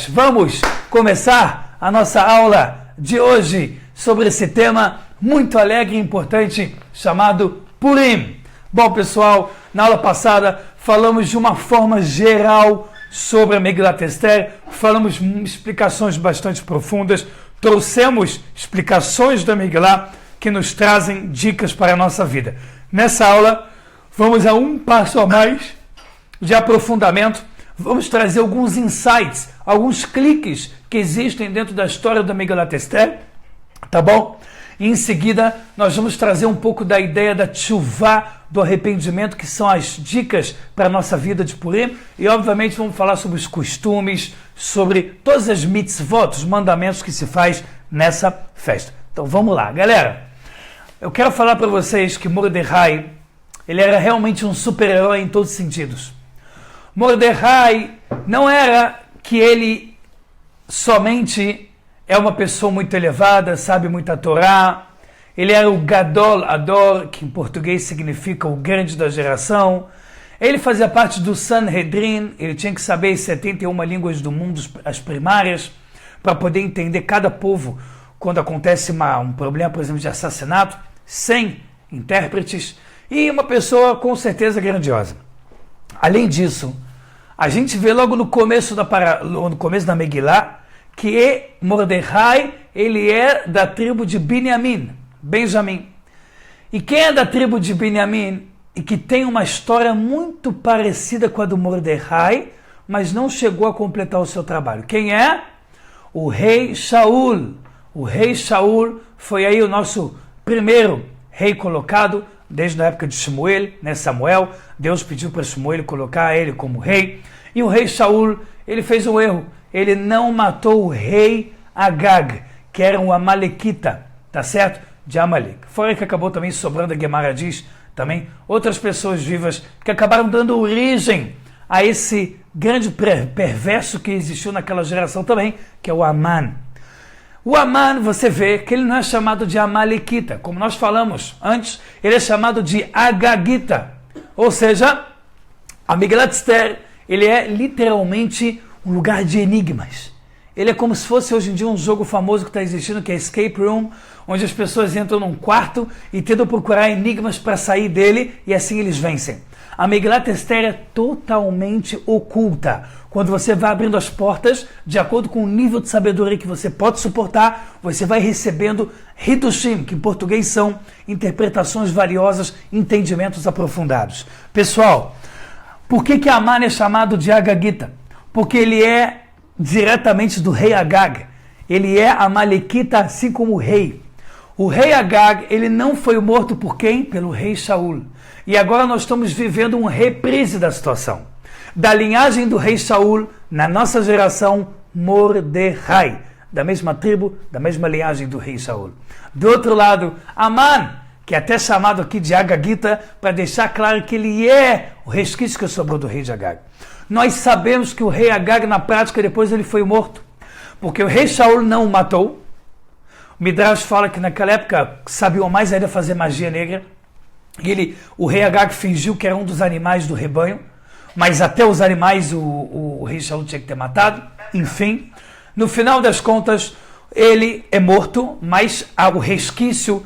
nós vamos começar a nossa aula de hoje sobre esse tema muito alegre e importante chamado Purim. Bom, pessoal, na aula passada falamos de uma forma geral sobre a Megilat Esther, falamos explicações bastante profundas, trouxemos explicações da Megillah que nos trazem dicas para a nossa vida. Nessa aula, vamos a um passo a mais de aprofundamento, vamos trazer alguns insights, alguns cliques que existem dentro da história da Megilat Esther, tá bom? E em seguida, nós vamos trazer um pouco da ideia da tshuvá, do arrependimento, que são as dicas para a nossa vida de Purim. E, obviamente, vamos falar sobre os costumes, sobre todas as mitzvot, os mandamentos que se faz nessa festa. Então, vamos lá. Galera, eu quero falar para vocês que Mordecai, ele era realmente um super-herói em todos os sentidos. Mordecai não era que ele somente é uma pessoa muito elevada, sabe muita Torá. Ele era o Gadol Ador, que em português significa o grande da geração. Ele fazia parte do Sanhedrin, ele tinha que saber as 71 línguas do mundo, as primárias, para poder entender cada povo quando acontece um problema, por exemplo, de assassinato, sem intérpretes, e uma pessoa com certeza grandiosa. Além disso, a gente vê logo no começo da Megillah, que Mordecai, ele é da tribo de Benjamim. E quem é da tribo de Benjamim e que tem uma história muito parecida com a do Mordecai, mas não chegou a completar o seu trabalho? Quem é? O rei Shaul. O rei Shaul foi aí o nosso primeiro rei colocado, desde a época de Shmuel, né, Samuel. Deus pediu para Shmuel colocar ele como rei. E o rei Shaul, ele fez um erro. Ele não matou o rei Agag, que era um amalequita, tá certo? De Amalek. Fora que acabou também sobrando, a Gemara diz, também outras pessoas vivas que acabaram dando origem a esse grande perverso que existiu naquela geração também, que é o Aman. O Aman, você vê que ele não é chamado de amalequita, como nós falamos antes, ele é chamado de Agagita. Ou seja, a Megilat Esther, ele é literalmente um lugar de enigmas. Ele é como se fosse hoje em dia um jogo famoso que está existindo, que é Escape Room, onde as pessoas entram num quarto e tentam procurar enigmas para sair dele e assim eles vencem. A Megilat Esther é totalmente oculta. Quando você vai abrindo as portas, de acordo com o nível de sabedoria que você pode suportar, você vai recebendo Hidushim, que em português são interpretações valiosas, entendimentos aprofundados. Pessoal, por que Aman é chamado de Agagita? Porque ele é diretamente do rei Agag. Ele é amalequita, assim como o rei. O rei Agag, ele não foi morto por quem? Pelo rei Shaul. E agora nós estamos vivendo uma reprise da situação. Da linhagem do rei Shaul, na nossa geração, Mordecai. Da mesma tribo, da mesma linhagem do rei Shaul. Do outro lado, Aman, que é até chamado aqui de Agagita, para deixar claro que ele é o resquício que sobrou do rei de Agag. Nós sabemos que o rei Agag, na prática, depois ele foi morto. Porque o rei Shaul não o matou. O Midrash fala que naquela época sabiam mais ainda fazer magia negra. O rei Agag fingiu que era um dos animais do rebanho. Mas até os animais o rei Shaul tinha que ter matado. Enfim, no final das contas, ele é morto, mas o resquício,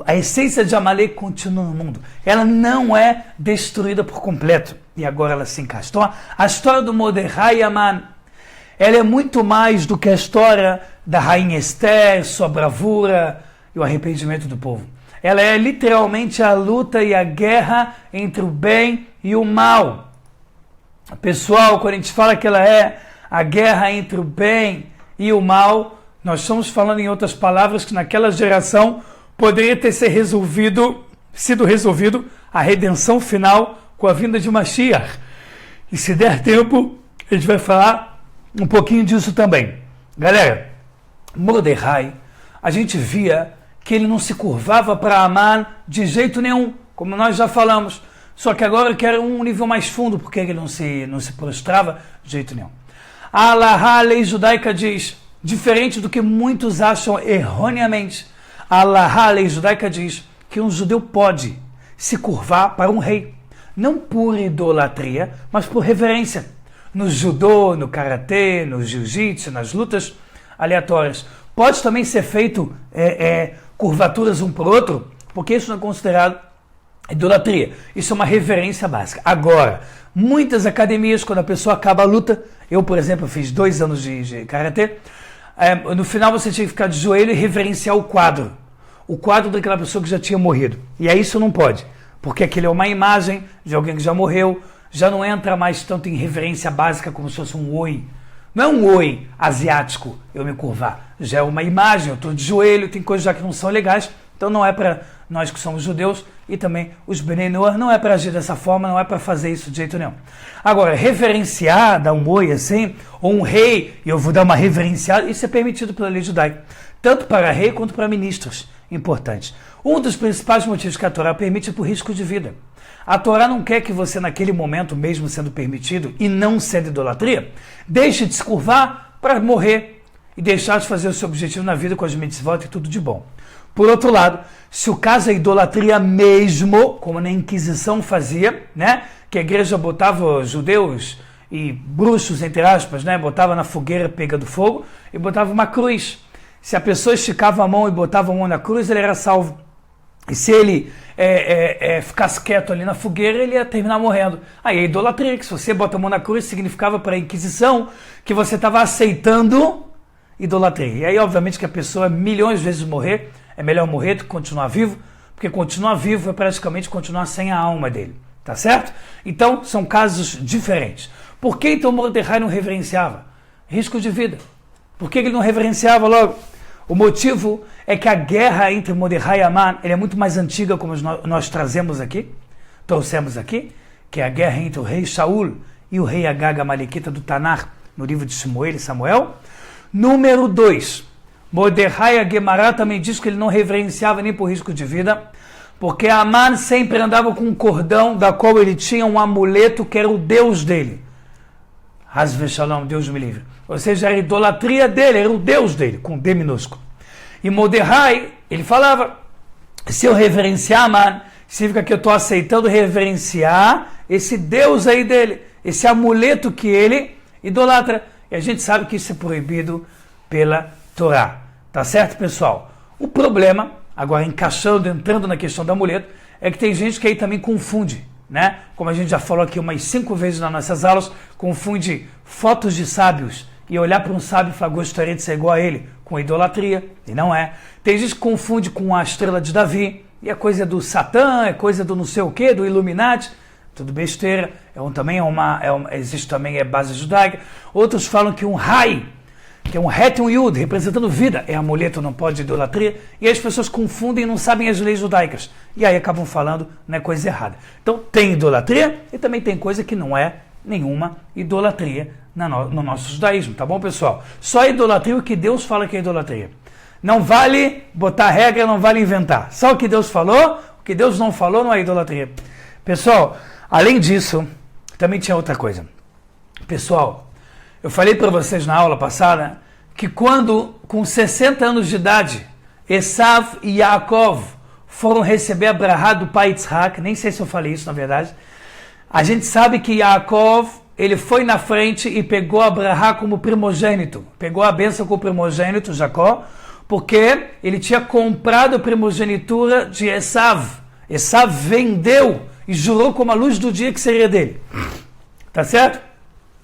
a essência de Amalek continua no mundo. Ela não é destruída por completo. E agora ela se encaixa. Então, a história do Mordecai e Aman, ela é muito mais do que a história da rainha Esther, sua bravura e o arrependimento do povo. Ela é literalmente a luta e a guerra entre o bem e o mal. Pessoal, quando a gente fala que ela é a guerra entre o bem e o mal, nós estamos falando, em outras palavras, que naquela geração poderia ter sido resolvido a redenção final com a vinda de Mashiach. E se der tempo, a gente vai falar um pouquinho disso também. Galera, Mordecai, a gente via que ele não se curvava para Aman de jeito nenhum, como nós já falamos. Só que agora eu quero um nível mais fundo, porque ele não se prostrava de jeito nenhum. A Alahá, a lei judaica, diz, diferente do que muitos acham erroneamente, a Alahá, a lei judaica, diz que um judeu pode se curvar para um rei. Não por idolatria, mas por reverência. no judô, no karatê, no jiu-jitsu, nas lutas aleatórias. Pode também ser feito curvaturas um para o outro, porque isso não é considerado idolatria. Isso é uma reverência básica. Agora, muitas academias, quando a pessoa acaba a luta, eu, por exemplo, fiz 2 anos de karatê, no final você tinha que ficar de joelho e reverenciar o quadro daquela pessoa que já tinha morrido. E aí isso não pode, porque aquele é uma imagem de alguém que já morreu, já não entra mais tanto em reverência básica como se fosse um oi. Não é um oi asiático eu me curvar, já é uma imagem, eu estou de joelho, tem coisas já que não são legais, então não é para nós que somos judeus e também os Bnei Noach, não é para agir dessa forma, não é para fazer isso de jeito nenhum. Agora, reverenciar, dar um oi assim, ou um rei, e eu vou dar uma reverenciada, isso é permitido pela lei judaica, tanto para rei quanto para ministros importantes. Um dos principais motivos que a Torá permite é por risco de vida. A Torá não quer que você, naquele momento, mesmo sendo permitido e não sendo idolatria, deixe de se curvar para morrer e deixar de fazer o seu objetivo na vida com as mitzvot e tudo de bom. Por outro lado, se o caso é idolatria mesmo, como na Inquisição fazia, né, que a igreja botava judeus e bruxos, entre aspas, né, botava na fogueira pegando fogo e botava uma cruz. Se a pessoa esticava a mão e botava a mão na cruz, ele era salvo. E se ele ficasse quieto ali na fogueira, ele ia terminar morrendo. Aí a idolatria, que se você bota a mão na cruz, significava para a Inquisição que você estava aceitando idolatria. E aí, obviamente, que a pessoa milhões de vezes morrer, é melhor morrer do que continuar vivo, porque continuar vivo é praticamente continuar sem a alma dele. Tá certo? Então, são casos diferentes. Por que então Mordecai não reverenciava? Risco de vida. Por que ele não reverenciava logo? O motivo é que a guerra entre Mordecai e Aman é muito mais antiga, como nós trouxemos aqui, que é a guerra entre o rei Shaul e o rei Agag Amalequita do Tanar, no livro de Shmuel e Samuel. Número 2, Mordecai, a Gemara também diz que ele não reverenciava nem por risco de vida, porque Aman sempre andava com um cordão da qual ele tinha um amuleto que era o Deus dele. Hasve Shalom, Deus me livre. Ou seja, era a idolatria dele, era o Deus dele, com D minúsculo. E Mordecai, ele falava, se eu reverenciar Aman, significa que eu estou aceitando reverenciar esse Deus aí dele, esse amuleto que ele idolatra. E a gente sabe que isso é proibido pela Torá. Tá certo, pessoal? O problema, agora entrando na questão do amuleto, é que tem gente que aí também confunde, né? Como a gente já falou aqui umas 5 vezes nas nossas aulas, confunde fotos de sábios e olhar para um sábio e falar, gostaria de ser igual a ele, com idolatria, e não é. Tem gente que confunde com a estrela de Davi, e é coisa do Satã, é coisa do não sei o quê, do Illuminati, tudo besteira, existe também base judaica. Outros falam que um Rai, que é um Het e um Yud, representando vida, é amuleto, não pode idolatria, e as pessoas confundem e não sabem as leis judaicas, e aí acabam falando coisa errada. Então tem idolatria e também tem coisa que não é nenhuma idolatria no nosso judaísmo, tá bom, pessoal? Só idolatria o que Deus fala que é idolatria. Não vale botar regra, não vale inventar. Só o que Deus falou, o que Deus não falou não é idolatria. Pessoal, além disso, também tinha outra coisa. Pessoal, eu falei para vocês na aula passada que quando, com 60 anos de idade, Esav e Yaakov foram receber a brahá do pai Yitzhak, nem sei se eu falei isso na verdade, a gente sabe que Yaakov, ele foi na frente e pegou a brahá como primogênito, pegou a bênção como primogênito, Jacó, porque ele tinha comprado a primogenitura de Esav. Esav vendeu e jurou como a luz do dia que seria dele. Tá certo?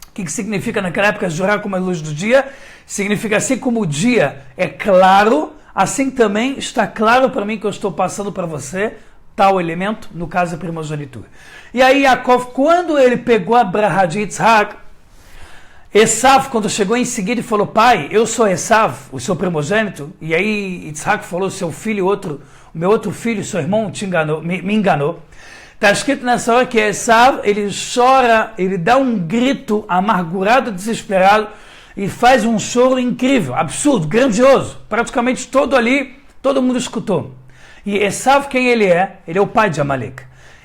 O que significa naquela época jurar como a luz do dia? Significa assim como o dia é claro, assim também está claro para mim que eu estou passando para você tal elemento, no caso a primogenitura. E aí Yaakov, quando ele pegou a brahá de Yitzhak, Esav, quando chegou em seguida e falou, pai, eu sou Esav, o seu primogênito, e aí Yitzhak falou, seu filho, o meu outro filho, seu irmão me enganou. Está escrito nessa hora que Esav, ele chora, ele dá um grito amargurado, desesperado, e faz um choro incrível, absurdo, grandioso. Praticamente todo mundo escutou. E Esav, quem ele é? Ele é o pai de Amalek.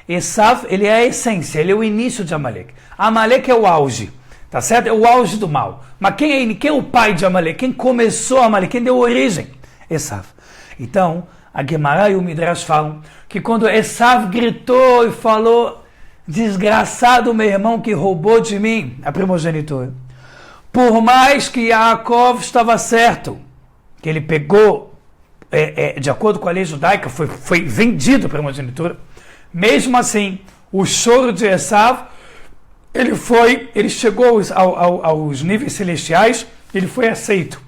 Esav, ele é a essência, ele é o início de Amalek. Amalek é o auge, tá certo? É o auge do mal. Mas quem é ele? Quem é o pai de Amalek? Quem começou Amalek? Quem deu origem? Esav. Então, a Gemara e o Midrash falam que quando Esav gritou e falou, desgraçado meu irmão que roubou de mim a primogenitura. Por mais que Yaakov estava certo, que ele pegou, de acordo com a lei judaica, foi vendido a primogenitura, mesmo assim, o choro de Esav, ele chegou aos níveis celestiais, ele foi aceito.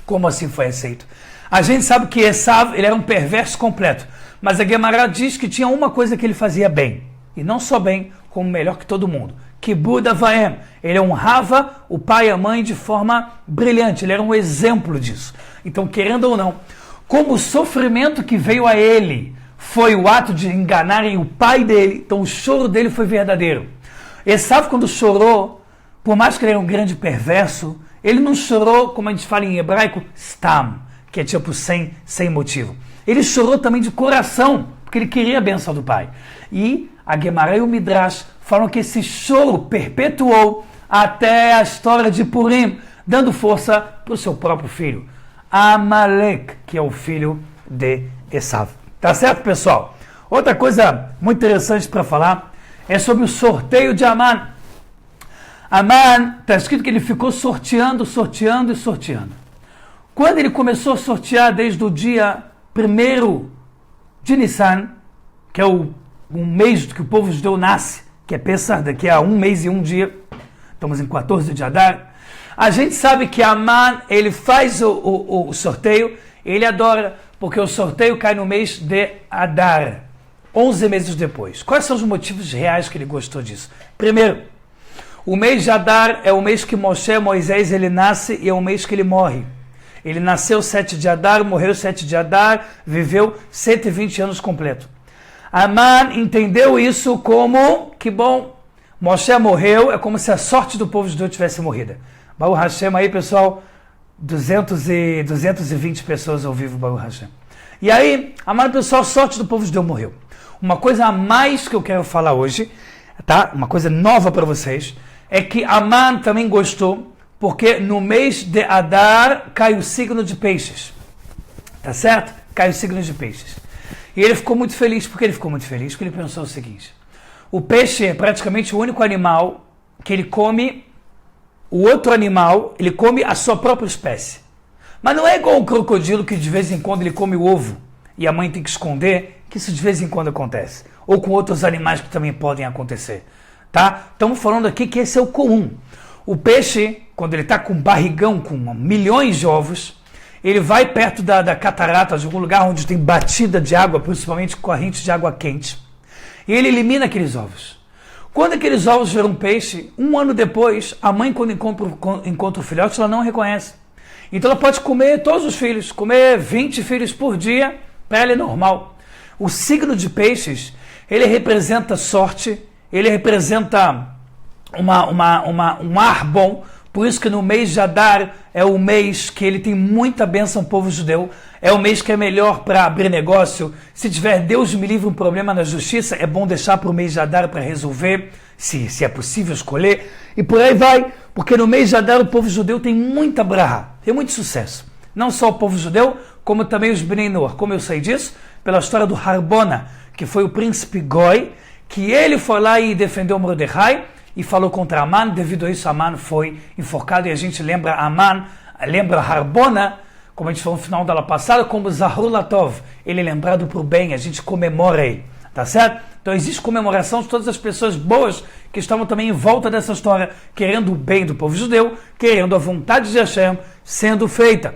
Como assim foi aceito? A gente sabe que Esav, ele era um perverso completo, mas a Guemará diz que tinha uma coisa que ele fazia bem, e não só bem, como melhor que todo mundo. Kibud Avaim, ele honrava o pai e a mãe de forma brilhante, ele era um exemplo disso. Então, querendo ou não, como o sofrimento que veio a ele foi o ato de enganarem o pai dele, então o choro dele foi verdadeiro. Esav, quando chorou, por mais que ele era um grande perverso, ele não chorou, como a gente fala em hebraico, stam, que é tipo sem motivo. Ele chorou também de coração, porque ele queria a bênção do pai. E a Guemará e o Midrash falam que esse choro perpetuou até a história de Purim, dando força para o seu próprio filho, Amalek, que é o filho de Esav. Tá certo, pessoal? Outra coisa muito interessante para falar é sobre o sorteio de Aman. Aman, está escrito que ele ficou sorteando. Quando ele começou a sortear desde o dia 1º de Nissan, que é um mês que o povo judeu nasce, que é Pessah, daqui a 1 mês e 1 dia, estamos em 14 de Adar, a gente sabe que Aman, ele faz o sorteio, ele adora, porque o sorteio cai no mês de Adar, 11 meses depois. Quais são os motivos reais que ele gostou disso? Primeiro, o mês de Adar é o mês que Moisés, ele nasce e é o mês que ele morre. Ele nasceu 7 de Adar, morreu 7 de Adar, viveu 120 anos completo. Aman entendeu isso como, que bom, Moshe morreu, é como se a sorte do povo judeu tivesse morrido. Baruch Hashem aí, pessoal, 220 pessoas ao vivo, Baruch Hashem. E aí, Aman, pessoal, a sorte do povo judeu morreu. Uma coisa a mais que eu quero falar hoje, tá? Uma coisa nova para vocês, é que Aman também gostou, porque no mês de Adar cai o signo de peixes. Tá certo? Cai o signo de peixes. E ele ficou muito feliz. Por que ele ficou muito feliz? Porque ele pensou o seguinte: o peixe é praticamente o único animal que ele come, o outro animal, ele come a sua própria espécie. Mas não é igual o crocodilo que de vez em quando ele come o ovo e a mãe tem que esconder, que isso de vez em quando acontece. Ou com outros animais que também podem acontecer. Tá? Estamos falando aqui que esse é o comum. O peixe, quando ele está com um barrigão com milhões de ovos, ele vai perto da catarata, de algum lugar onde tem batida de água, principalmente corrente de água quente, e ele elimina aqueles ovos. Quando aqueles ovos viram peixe, 1 ano depois, a mãe, quando encontra o filhote, ela não reconhece. Então ela pode comer todos os filhos, comer 20 filhos por dia, para ela é normal. O signo de peixes, ele representa sorte, ele representa um ar bom. Por isso que no mês de Adar é o mês que ele tem muita bênção ao povo judeu, é o mês que é melhor para abrir negócio. Se tiver, Deus me livre, um problema na justiça, é bom deixar para o mês de Adar para resolver, se é possível escolher, e por aí vai, porque no mês de Adar o povo judeu tem muita braha, tem muito sucesso. Não só o povo judeu, como também os Bnei Noach. Como eu sei disso? Pela história do Harbona, que foi o príncipe Goi, que ele foi lá e defendeu Mordecai, e falou contra Aman. Devido a isso, Aman foi enforcado, e a gente lembra Harbona, como a gente falou no final da aula passada, como Zahru Latov, ele é lembrado para o bem, a gente comemora aí, tá certo? Então existe comemoração de todas as pessoas boas que estavam também em volta dessa história, querendo o bem do povo judeu, querendo a vontade de Hashem sendo feita.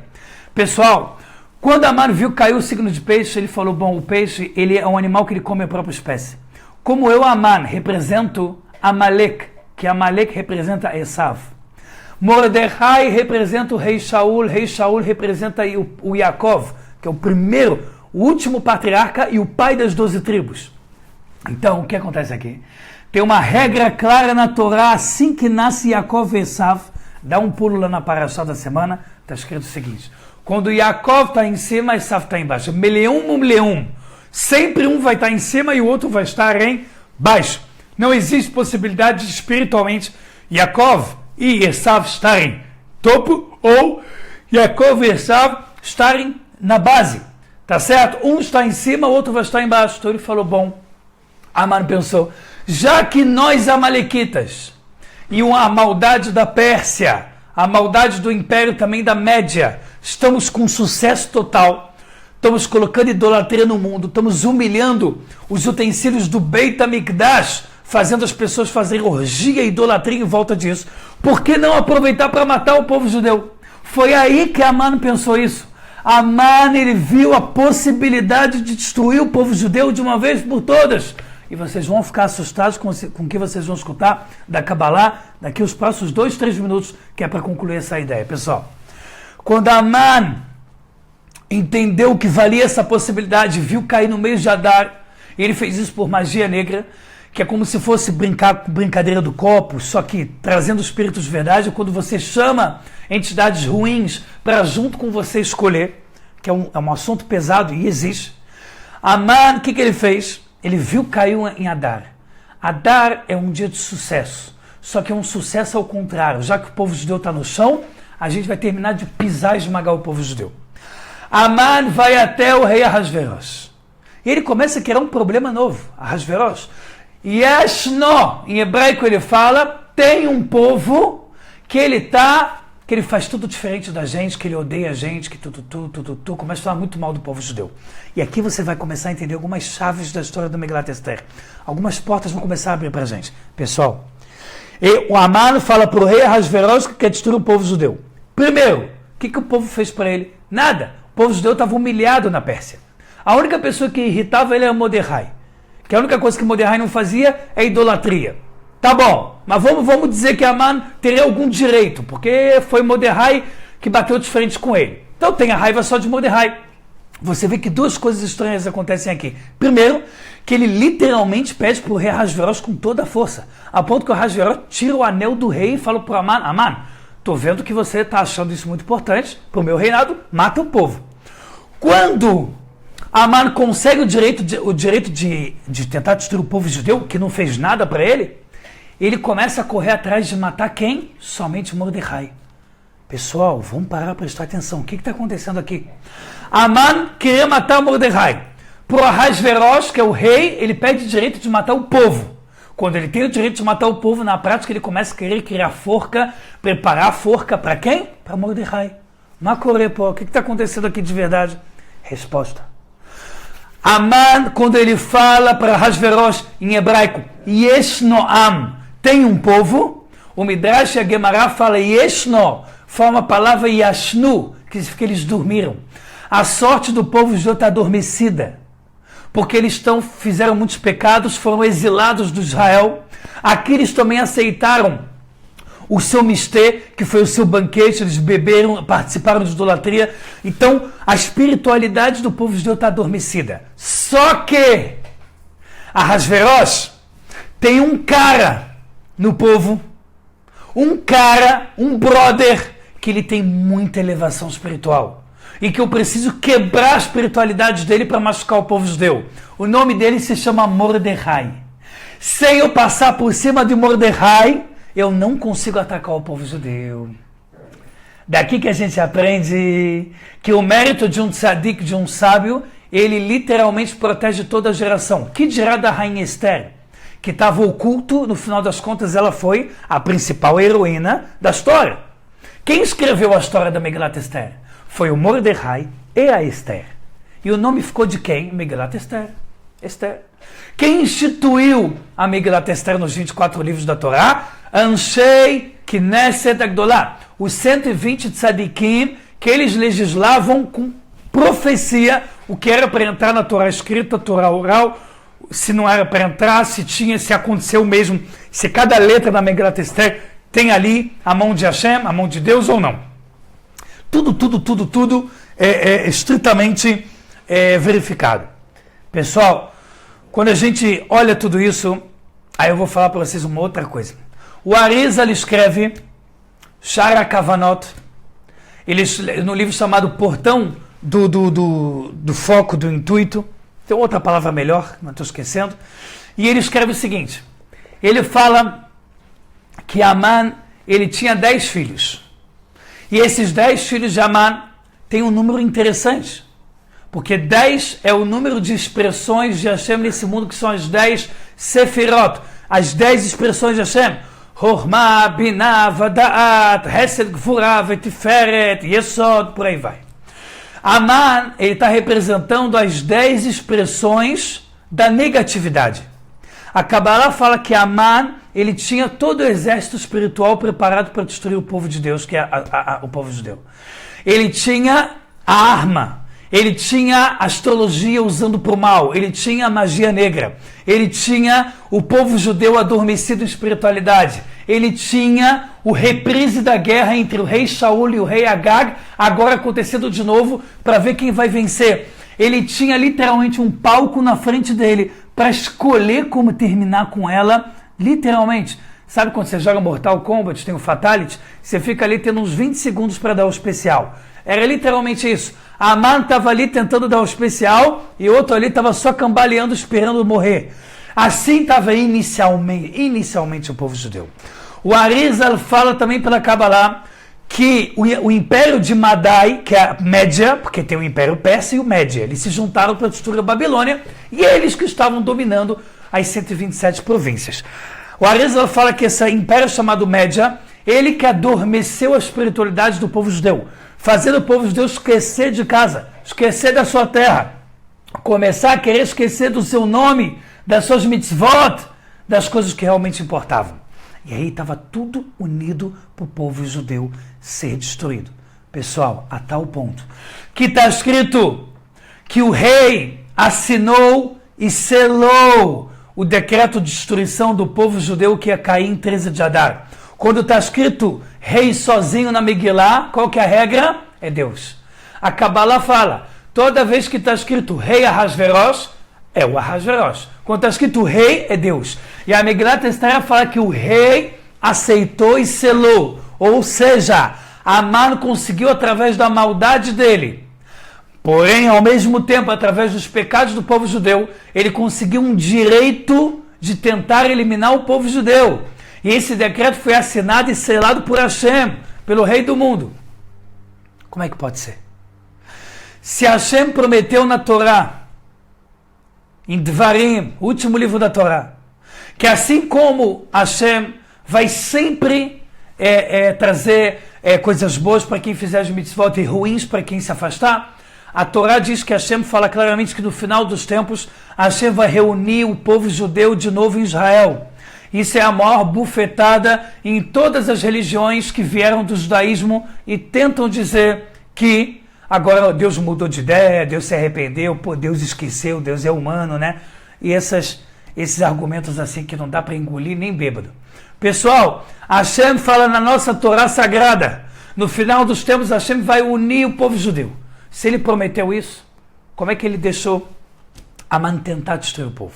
Pessoal, quando Aman viu cair o signo de peixe, ele falou, bom, o peixe ele é um animal que ele come a própria espécie. Como eu, Aman, represento Amalek, que Amalek representa Esav. Mordecai representa o rei Shaul representa o Yaakov, que é o primeiro, o último patriarca e o pai das 12 tribos. Então, o que acontece aqui? Tem uma regra clara na Torá, assim que nasce Yaakov e Esav, dá um pulo lá na Parashá da semana, está escrito o seguinte: quando Yaakov está em cima, Esav está embaixo. Meleum. Sempre um vai estar em cima e o outro vai estar embaixo. Não existe possibilidade de espiritualmente Yaakov e Esav estarem topo ou Yaakov e Esav estarem na base. Tá certo? Um está em cima, o outro vai estar embaixo. Então ele falou, bom, Aman pensou, já que nós amalequitas e a maldade da Pérsia, a maldade do Império também da Média, estamos com sucesso total, estamos colocando idolatria no mundo, estamos humilhando os utensílios do Beit HaMikdash, fazendo as pessoas fazerem orgia e idolatria em volta disso. Por que não aproveitar para matar o povo judeu? Foi aí que Amã pensou isso. Amã, ele viu a possibilidade de destruir o povo judeu de uma vez por todas. E vocês vão ficar assustados com o que vocês vão escutar da Kabbalah daqui os próximos 2, 3 minutos, que é para concluir essa ideia. Pessoal, quando Amã entendeu que valia essa possibilidade, viu cair no mês de Adar, e ele fez isso por magia negra, que é como se fosse brincadeira do copo, só que trazendo espíritos de verdade, quando você chama entidades ruins para junto com você escolher, que é um assunto pesado e existe. Amã, o que ele fez? Ele viu cair em Adar. Adar é um dia de sucesso, só que é um sucesso ao contrário. Já que o povo judeu está no chão, a gente vai terminar de pisar e esmagar o povo judeu. Amã vai até o rei Ahasverosh. E ele começa a criar um problema novo. Ahasverosh. Yeshno, em hebraico ele fala, tem um povo que ele faz tudo diferente da gente, que ele odeia a gente, que começa a falar muito mal do povo judeu. E aqui você vai começar a entender algumas chaves da história do Megilat Esther. Algumas portas vão começar a abrir pra gente. Pessoal, o Amã fala pro rei Ahasverosh que quer destruir o povo judeu. Primeiro, o que o povo fez para ele? Nada. O povo judeu estava humilhado na Pérsia. A única pessoa que irritava ele era Mordecai. Que a única coisa que Mordecai não fazia é idolatria. Tá bom, mas vamos dizer que Amã teria algum direito, porque foi Mordecai que bateu de frente com ele. Então tem a raiva só de Mordecai. Você vê que duas coisas estranhas acontecem aqui. Primeiro, que ele literalmente pede para o rei Ahasverosh com toda a força, a ponto que o Ahasverosh tira o anel do rei e fala para o Amã, Amã, tô vendo que você está achando isso muito importante, para o meu reinado, mata o povo. Quando Amã consegue o direito de tentar destruir o povo judeu, que não fez nada para ele, ele começa a correr atrás de matar quem? Somente Mordecai. Pessoal, vamos parar para prestar atenção. O que está acontecendo aqui? Amã queria matar Mordecai. Para o Ahasverosh, que é o rei, ele pede direito de matar o povo. Quando ele tem o direito de matar o povo, na prática ele começa a querer criar forca, preparar a forca para quem? Para Mordecai. Macorepo, o que está acontecendo aqui de verdade? Resposta. Amã, quando ele fala para Ahasverosh em hebraico, Yeshnoam, tem um povo, o Midrash e a Gemara fala Yeshno, forma a palavra Yashnu, que significa que eles dormiram. A sorte do povo judeu está adormecida, porque eles fizeram muitos pecados, foram exilados do Israel. Aqui eles também aceitaram o seu mistê, que foi o seu banquete, eles beberam, participaram de idolatria. Então, a espiritualidade do povo judeu está adormecida. Só que Ahasverosh tem um cara no povo, um brother, que ele tem muita elevação espiritual. E que eu preciso quebrar a espiritualidade dele para machucar o povo judeu. O nome dele se chama Mordecai. Sem eu passar por cima de Mordecai, eu não consigo atacar o povo judeu. Daqui que a gente aprende que o mérito de um tzadik, de um sábio, ele literalmente protege toda a geração. Que dirá da rainha Esther, que estava oculto, no final das contas ela foi a principal heroína da história. Quem escreveu a história da Megilat Esther? Foi o Mordecai e a Esther. E o nome ficou de quem? Megilat Esther. Esther. Quem instituiu a Megilat Esther nos 24 livros da Torá? Anshei Knesset Agdolá, os 120 tzadikim, que eles legislavam com profecia o que era para entrar na Torá escrita, Torá oral, se não era para entrar, se aconteceu mesmo, se cada letra da Megilat Esther tem ali a mão de Hashem, a mão de Deus ou não. Tudo é estritamente verificado. Pessoal, quando a gente olha tudo isso, aí eu vou falar para vocês uma outra coisa. O Arizal escreve Shara Kavanot, no livro chamado Portão do Foco, do Intuito, tem outra palavra melhor, não estou esquecendo, e ele escreve o seguinte, ele fala que Amã, ele tinha 10 filhos, e esses 10 filhos de Amã têm um número interessante, porque 10 é o número de expressões de Hashem nesse mundo, que são as 10 Sefirot, as 10 expressões de Hashem. Hormah, Binah, Vada'at, Hesed, Gvurah, Tiferet, Yesod, por aí vai. Aman, ele está representando as 10 expressões da negatividade. A Kabbalah fala que Aman, ele tinha todo o exército espiritual preparado para destruir o povo de Deus, que é o povo judeu. Ele tinha a arma, ele tinha a astrologia usando para o mal, ele tinha a magia negra, ele tinha o povo judeu adormecido em espiritualidade, ele tinha o reprise da guerra entre o rei Shaul e o rei Agag, agora acontecendo de novo para ver quem vai vencer. Ele tinha literalmente um palco na frente dele para escolher como terminar com ela, literalmente. Sabe quando você joga Mortal Kombat, tem o Fatality? Você fica ali tendo uns 20 segundos para dar o especial. Era literalmente isso. A Aman estava ali tentando dar o especial e outro ali estava só cambaleando, esperando morrer. Assim estava inicialmente o povo judeu. O Arizal fala também pela Kabbalah que o império de Madai, que é a Média, porque tem o império persa e o Média, eles se juntaram para destruir a Babilônia e eles que estavam dominando as 127 províncias. O Arizal fala que esse império chamado Média, ele que adormeceu a espiritualidade do povo judeu, fazendo o povo judeu esquecer de casa, esquecer da sua terra, começar a querer esquecer do seu nome, das suas mitzvot, das coisas que realmente importavam. E aí estava tudo unido para o povo judeu ser destruído. Pessoal, a tal ponto que está escrito que o rei assinou e selou o decreto de destruição do povo judeu que ia cair em 13 de Adar. Quando está escrito rei sozinho na Megillah, qual que é a regra? É Deus. A Kabbalah fala, toda vez que está escrito rei Ahasverosh, é o Ahasverosh. Quando está escrito rei, é Deus. E a Megillat Esther fala que o rei aceitou e selou. Ou seja, Aman conseguiu através da maldade dele. Porém, ao mesmo tempo, através dos pecados do povo judeu, ele conseguiu um direito de tentar eliminar o povo judeu. E esse decreto foi assinado e selado por Hashem, pelo rei do mundo. Como é que pode ser? Se Hashem prometeu na Torá, em Dvarim, último livro da Torá, que assim como Hashem vai sempre trazer coisas boas para quem fizer as mitzvot e ruins para quem se afastar, a Torá diz que Hashem fala claramente que no final dos tempos Hashem vai reunir o povo judeu de novo em Israel. Isso é a maior bufetada em todas as religiões que vieram do judaísmo e tentam dizer que agora Deus mudou de ideia, Deus se arrependeu, pô, Deus esqueceu, Deus é humano, né? E esses argumentos assim que não dá para engolir nem bêbado. Pessoal, Hashem fala na nossa Torá sagrada, no final dos tempos Hashem vai unir o povo judeu. Se ele prometeu isso, como é que ele deixou Aman tentar destruir o povo?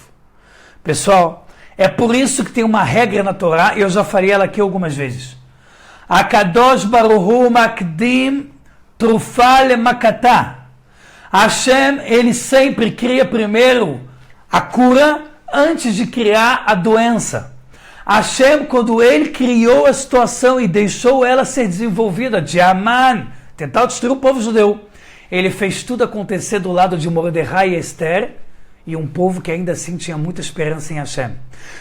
Pessoal, é por isso que tem uma regra na Torá, e eu já falei ela aqui algumas vezes. Akadosh Baruch Hu Makdim Trufá lemakatá. Hashem, ele sempre cria primeiro a cura antes de criar a doença. Hashem, quando ele criou a situação e deixou ela ser desenvolvida de Aman, tentar destruir o povo judeu, ele fez tudo acontecer do lado de Mordecai e Esther, e um povo que ainda assim tinha muita esperança em Hashem.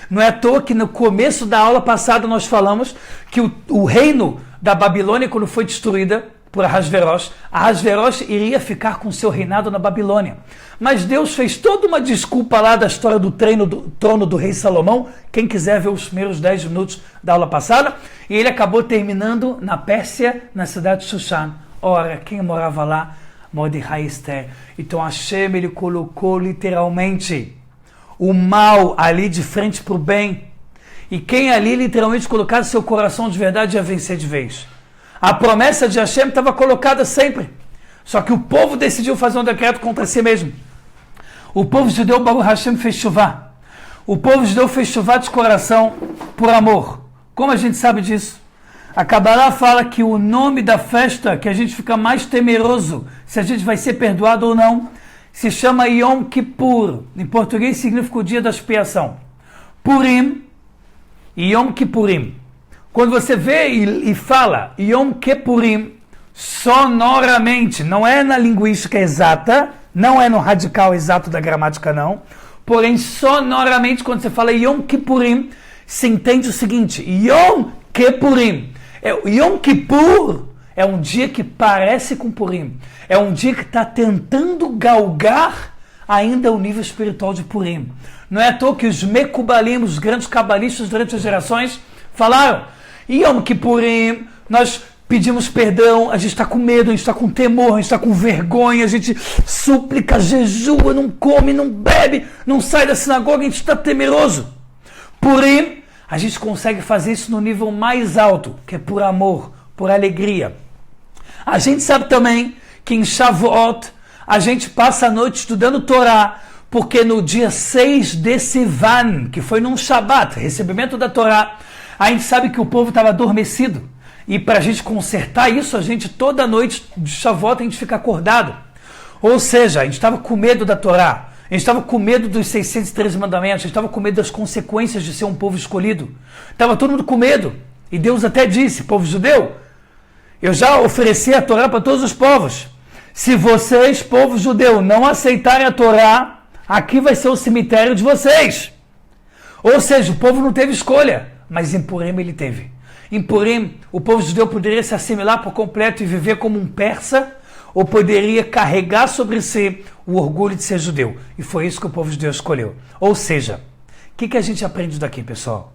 Não é à toa que no começo da aula passada nós falamos que o reino da Babilônia, quando foi destruída por Ahasverosh iria ficar com seu reinado na Babilônia. Mas Deus fez toda uma desculpa lá da história do trono do rei Salomão, quem quiser ver os primeiros 10 minutos da aula passada, e ele acabou terminando na Pérsia, na cidade de Shushan. Ora, quem morava lá? Mordecai e Esther. Então Hashem, ele colocou literalmente o mal ali de frente para o bem. E quem ali literalmente colocasse seu coração de verdade ia vencer de vez. A promessa de Hashem estava colocada sempre. Só que o povo decidiu fazer um decreto contra si mesmo. O povo judeu, Baruch Hashem, fez chuvá. O povo judeu fez chuvá de coração por amor. Como a gente sabe disso? A Kabbalah fala que o nome da festa que a gente fica mais temeroso se a gente vai ser perdoado ou não, se chama Yom Kippur. Em português significa o dia da expiação. Purim e Yom Kippurim. Quando você vê e fala Yom Kippurim sonoramente, não é na linguística exata, não é no radical exato da gramática não, Porém, sonoramente, quando você fala Yom Kippurim, se entende o seguinte: Yom Kippurim. Yom Kippur é um dia que parece com Purim. É um dia que está tentando galgar ainda o nível espiritual de Purim. Não é à toa que os Mekubalim, os grandes cabalistas durante as gerações, falaram: Yom Kippurim, nós pedimos perdão, a gente está com medo, a gente está com temor, a gente está com vergonha, a gente súplica, jejua, não come, não bebe, não sai da sinagoga, a gente está temeroso. Purim, a gente consegue fazer isso no nível mais alto, que é por amor, por alegria. A gente sabe também que em Shavuot a gente passa a noite estudando Torá, porque no dia 6 de Sivan, que foi num Shabat, recebimento da Torá, a gente sabe que o povo estava adormecido. E para a gente consertar isso, a gente toda noite de Shavuot a gente fica acordado. Ou seja, a gente estava com medo da Torá, a gente estava com medo dos 613 mandamentos, a gente estava com medo das consequências de ser um povo escolhido. Estava todo mundo com medo. E Deus até disse: povo judeu, eu já ofereci a Torá para todos os povos. Se vocês, povo judeu, não aceitarem a Torá, aqui vai ser o cemitério de vocês. Ou seja, o povo não teve escolha, mas em Purim ele teve. Em Purim, o povo judeu poderia se assimilar por completo e viver como um persa, ou poderia carregar sobre si o orgulho de ser judeu. E foi isso que o povo judeu escolheu. Ou seja, o que a gente aprende daqui, pessoal?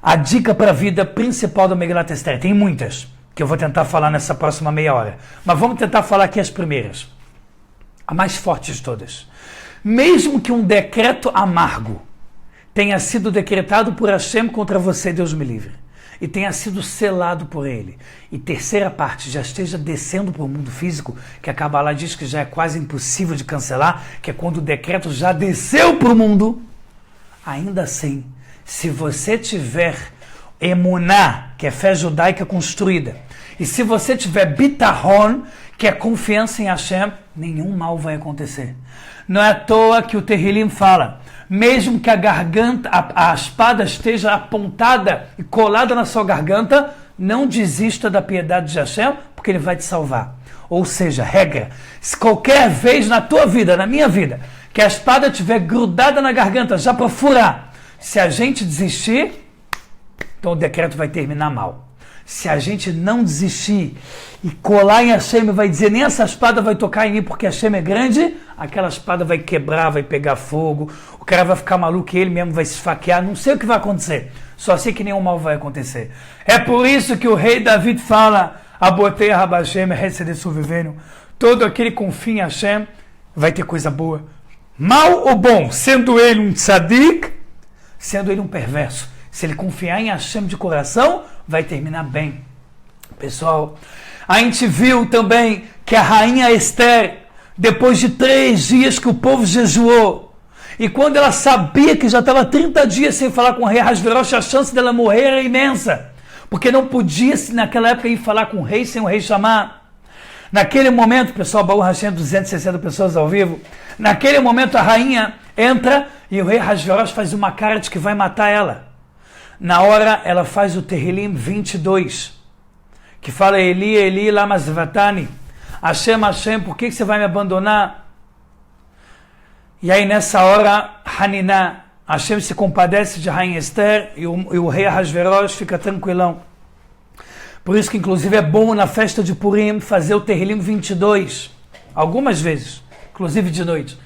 A dica para a vida principal da Megilat Esther, tem muitas, que eu vou tentar falar nessa próxima meia hora. Mas vamos tentar falar aqui as primeiras. A mais forte de todas. Mesmo que um decreto amargo tenha sido decretado por Hashem contra você, Deus me livre, e tenha sido selado por ele, e terceira parte já esteja descendo para o mundo físico, que a Kabbalah diz que já é quase impossível de cancelar, que é quando o decreto já desceu para o mundo, ainda assim, se você tiver emuná, que é fé judaica construída, e se você tiver bitahon, que é confiança em Hashem, nenhum mal vai acontecer. Não é à toa que o Tehillim fala: mesmo que a garganta, a espada esteja apontada e colada na sua garganta, não desista da piedade de Hashem, porque ele vai te salvar. Ou seja, regra: se qualquer vez na tua vida, na minha vida, que a espada estiver grudada na garganta já para furar, se a gente desistir, então o decreto vai terminar mal. Se a gente não desistir e colar em Hashem, vai dizer: nem essa espada vai tocar em mim porque Hashem é grande, aquela espada vai quebrar, vai pegar fogo, o cara vai ficar maluco e ele mesmo vai se esfaquear, não sei o que vai acontecer, só sei que nenhum mal vai acontecer. É por isso que o rei David fala: Abotei Rabashem, Recedesuviveno, todo aquele que confia em Hashem vai ter coisa boa, mal ou bom, sendo ele um tzadik, sendo ele um perverso. Se ele confiar em Hashem de coração, vai terminar bem. Pessoal, a gente viu também que a rainha Esther, depois de 3 dias que o povo jejuou, e quando ela sabia que já estava 30 dias sem falar com o rei Ahasverosh, a chance dela morrer era imensa, porque não podia, naquela época, ir falar com o rei sem o rei chamar. Naquele momento, pessoal, Baruch Hashem, 260 pessoas ao vivo, naquele momento a rainha entra e o rei Ahasverosh faz uma cara de que vai matar ela. Na hora, ela faz o Tehillim 22, que fala: Eli, Eli, lama sabachthani, Hashem, Hashem, por que você vai me abandonar? E aí, nessa hora, Haniná, Hashem se compadece de Rainha Esther e o rei Ahasverosh fica tranquilão. Por isso que, inclusive, é bom na festa de Purim fazer o Tehillim 22, algumas vezes, inclusive de noite.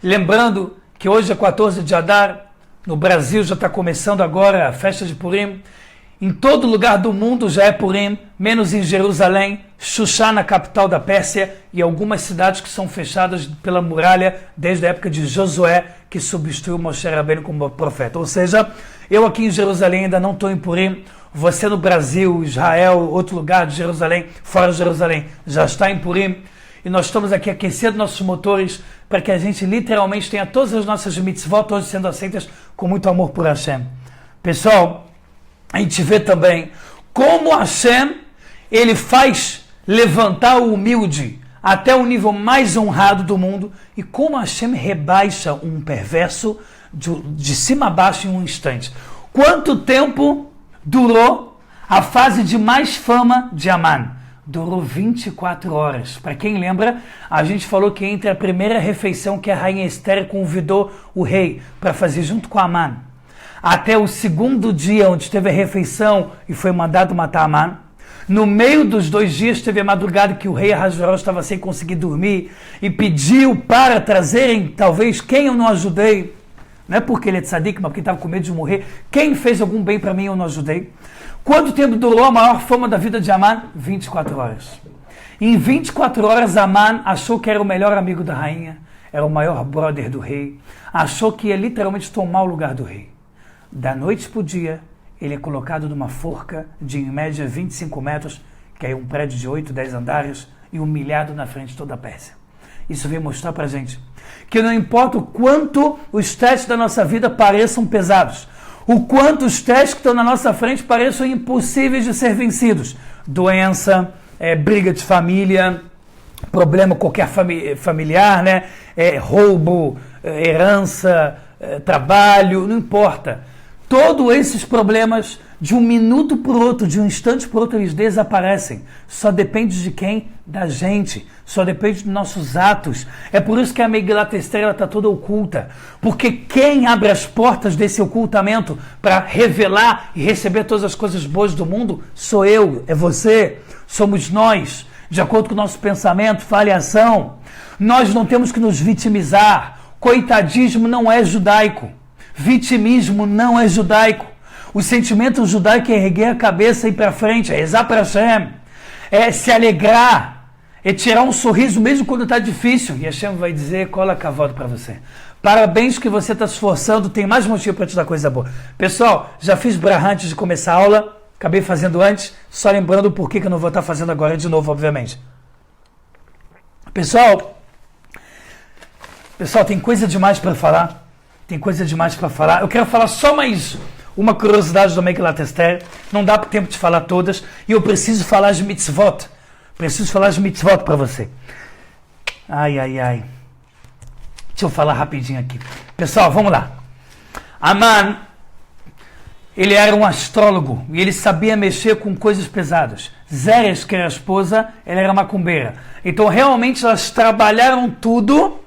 Lembrando que hoje é 14 de Adar, no Brasil já está começando agora a festa de Purim. Em todo lugar do mundo já é Purim, menos em Jerusalém, Xuxá, na capital da Pérsia, e algumas cidades que são fechadas pela muralha desde a época de Josué, que substituiu Moshe Rabbeinu como profeta. Ou seja, eu aqui em Jerusalém ainda não estou em Purim, você no Brasil, Israel, outro lugar de Jerusalém, fora de Jerusalém, já está em Purim. E nós estamos aqui aquecendo nossos motores para que a gente literalmente tenha todas as nossas mitzvot hoje sendo aceitas com muito amor por Hashem. Pessoal, a gente vê também como Hashem, ele faz levantar o humilde até o nível mais honrado do mundo, e como Hashem rebaixa um perverso de cima a baixo em um instante. Quanto tempo durou a fase de mais fama de Aman? durou 24 horas. Para quem lembra, a gente falou que entre a primeira refeição que a rainha Esther convidou o rei para fazer junto com Amã, até o segundo dia onde teve a refeição e foi mandado matar Amã, no meio dos 2 dias teve a madrugada que o rei Ahasverosh estava sem conseguir dormir e pediu para trazerem, talvez, quem eu não ajudei. Não é porque ele é tzadik, mas porque estava com medo de morrer. Quem fez algum bem para mim eu não ajudei. Quanto tempo durou a maior fama da vida de Amã? 24 horas. Em 24 horas, Amã achou que era o melhor amigo da rainha, era o maior brother do rei, achou que ia literalmente tomar o lugar do rei. Da noite para o dia, ele é colocado numa forca de, em média, 25 metros, que é um prédio de 8, 10 andares, e humilhado na frente de toda a Pérsia. Isso vem mostrar para a gente que não importa o quanto os testes da nossa vida pareçam pesados, o quanto os testes que estão na nossa frente pareçam impossíveis de ser vencidos. Doença, briga de família, problema qualquer familiar, né? Roubo, herança, trabalho, não importa. Todos esses problemas, de um minuto para o outro, de um instante para o outro, eles desaparecem. Só depende de quem? Da gente. Só depende dos nossos atos. É por isso que a Megilat Esther está toda oculta. Porque quem abre as portas desse ocultamento para revelar e receber todas as coisas boas do mundo sou eu, é você, somos nós. De acordo com o nosso pensamento, fala e ação. Nós não temos que nos vitimizar. Coitadismo não é judaico. Vitimismo não é judaico. O sentimento judaico é erguer a cabeça e ir para frente, é rezar para Hashem, é se alegrar, é tirar um sorriso mesmo quando está difícil. E Hashem vai dizer, cola cavalo para você. Parabéns que você está se esforçando, tem mais motivo para te dar coisa boa. Pessoal, já fiz brahá antes de começar a aula, acabei fazendo antes, só lembrando por que eu não vou estar fazendo agora de novo, obviamente. Pessoal, tem coisa demais para falar. Tem coisa demais para falar. Eu quero falar só mais uma curiosidade do Megilat Esther. Não dá tempo de falar todas. E eu preciso falar de mitzvot. Preciso falar de mitzvot para você. Ai. Deixa eu falar rapidinho aqui. Pessoal, vamos lá. Amã, ele era um astrólogo. E ele sabia mexer com coisas pesadas. Zeres, que era a esposa, ela era macumbeira. Então, realmente, elas trabalharam tudo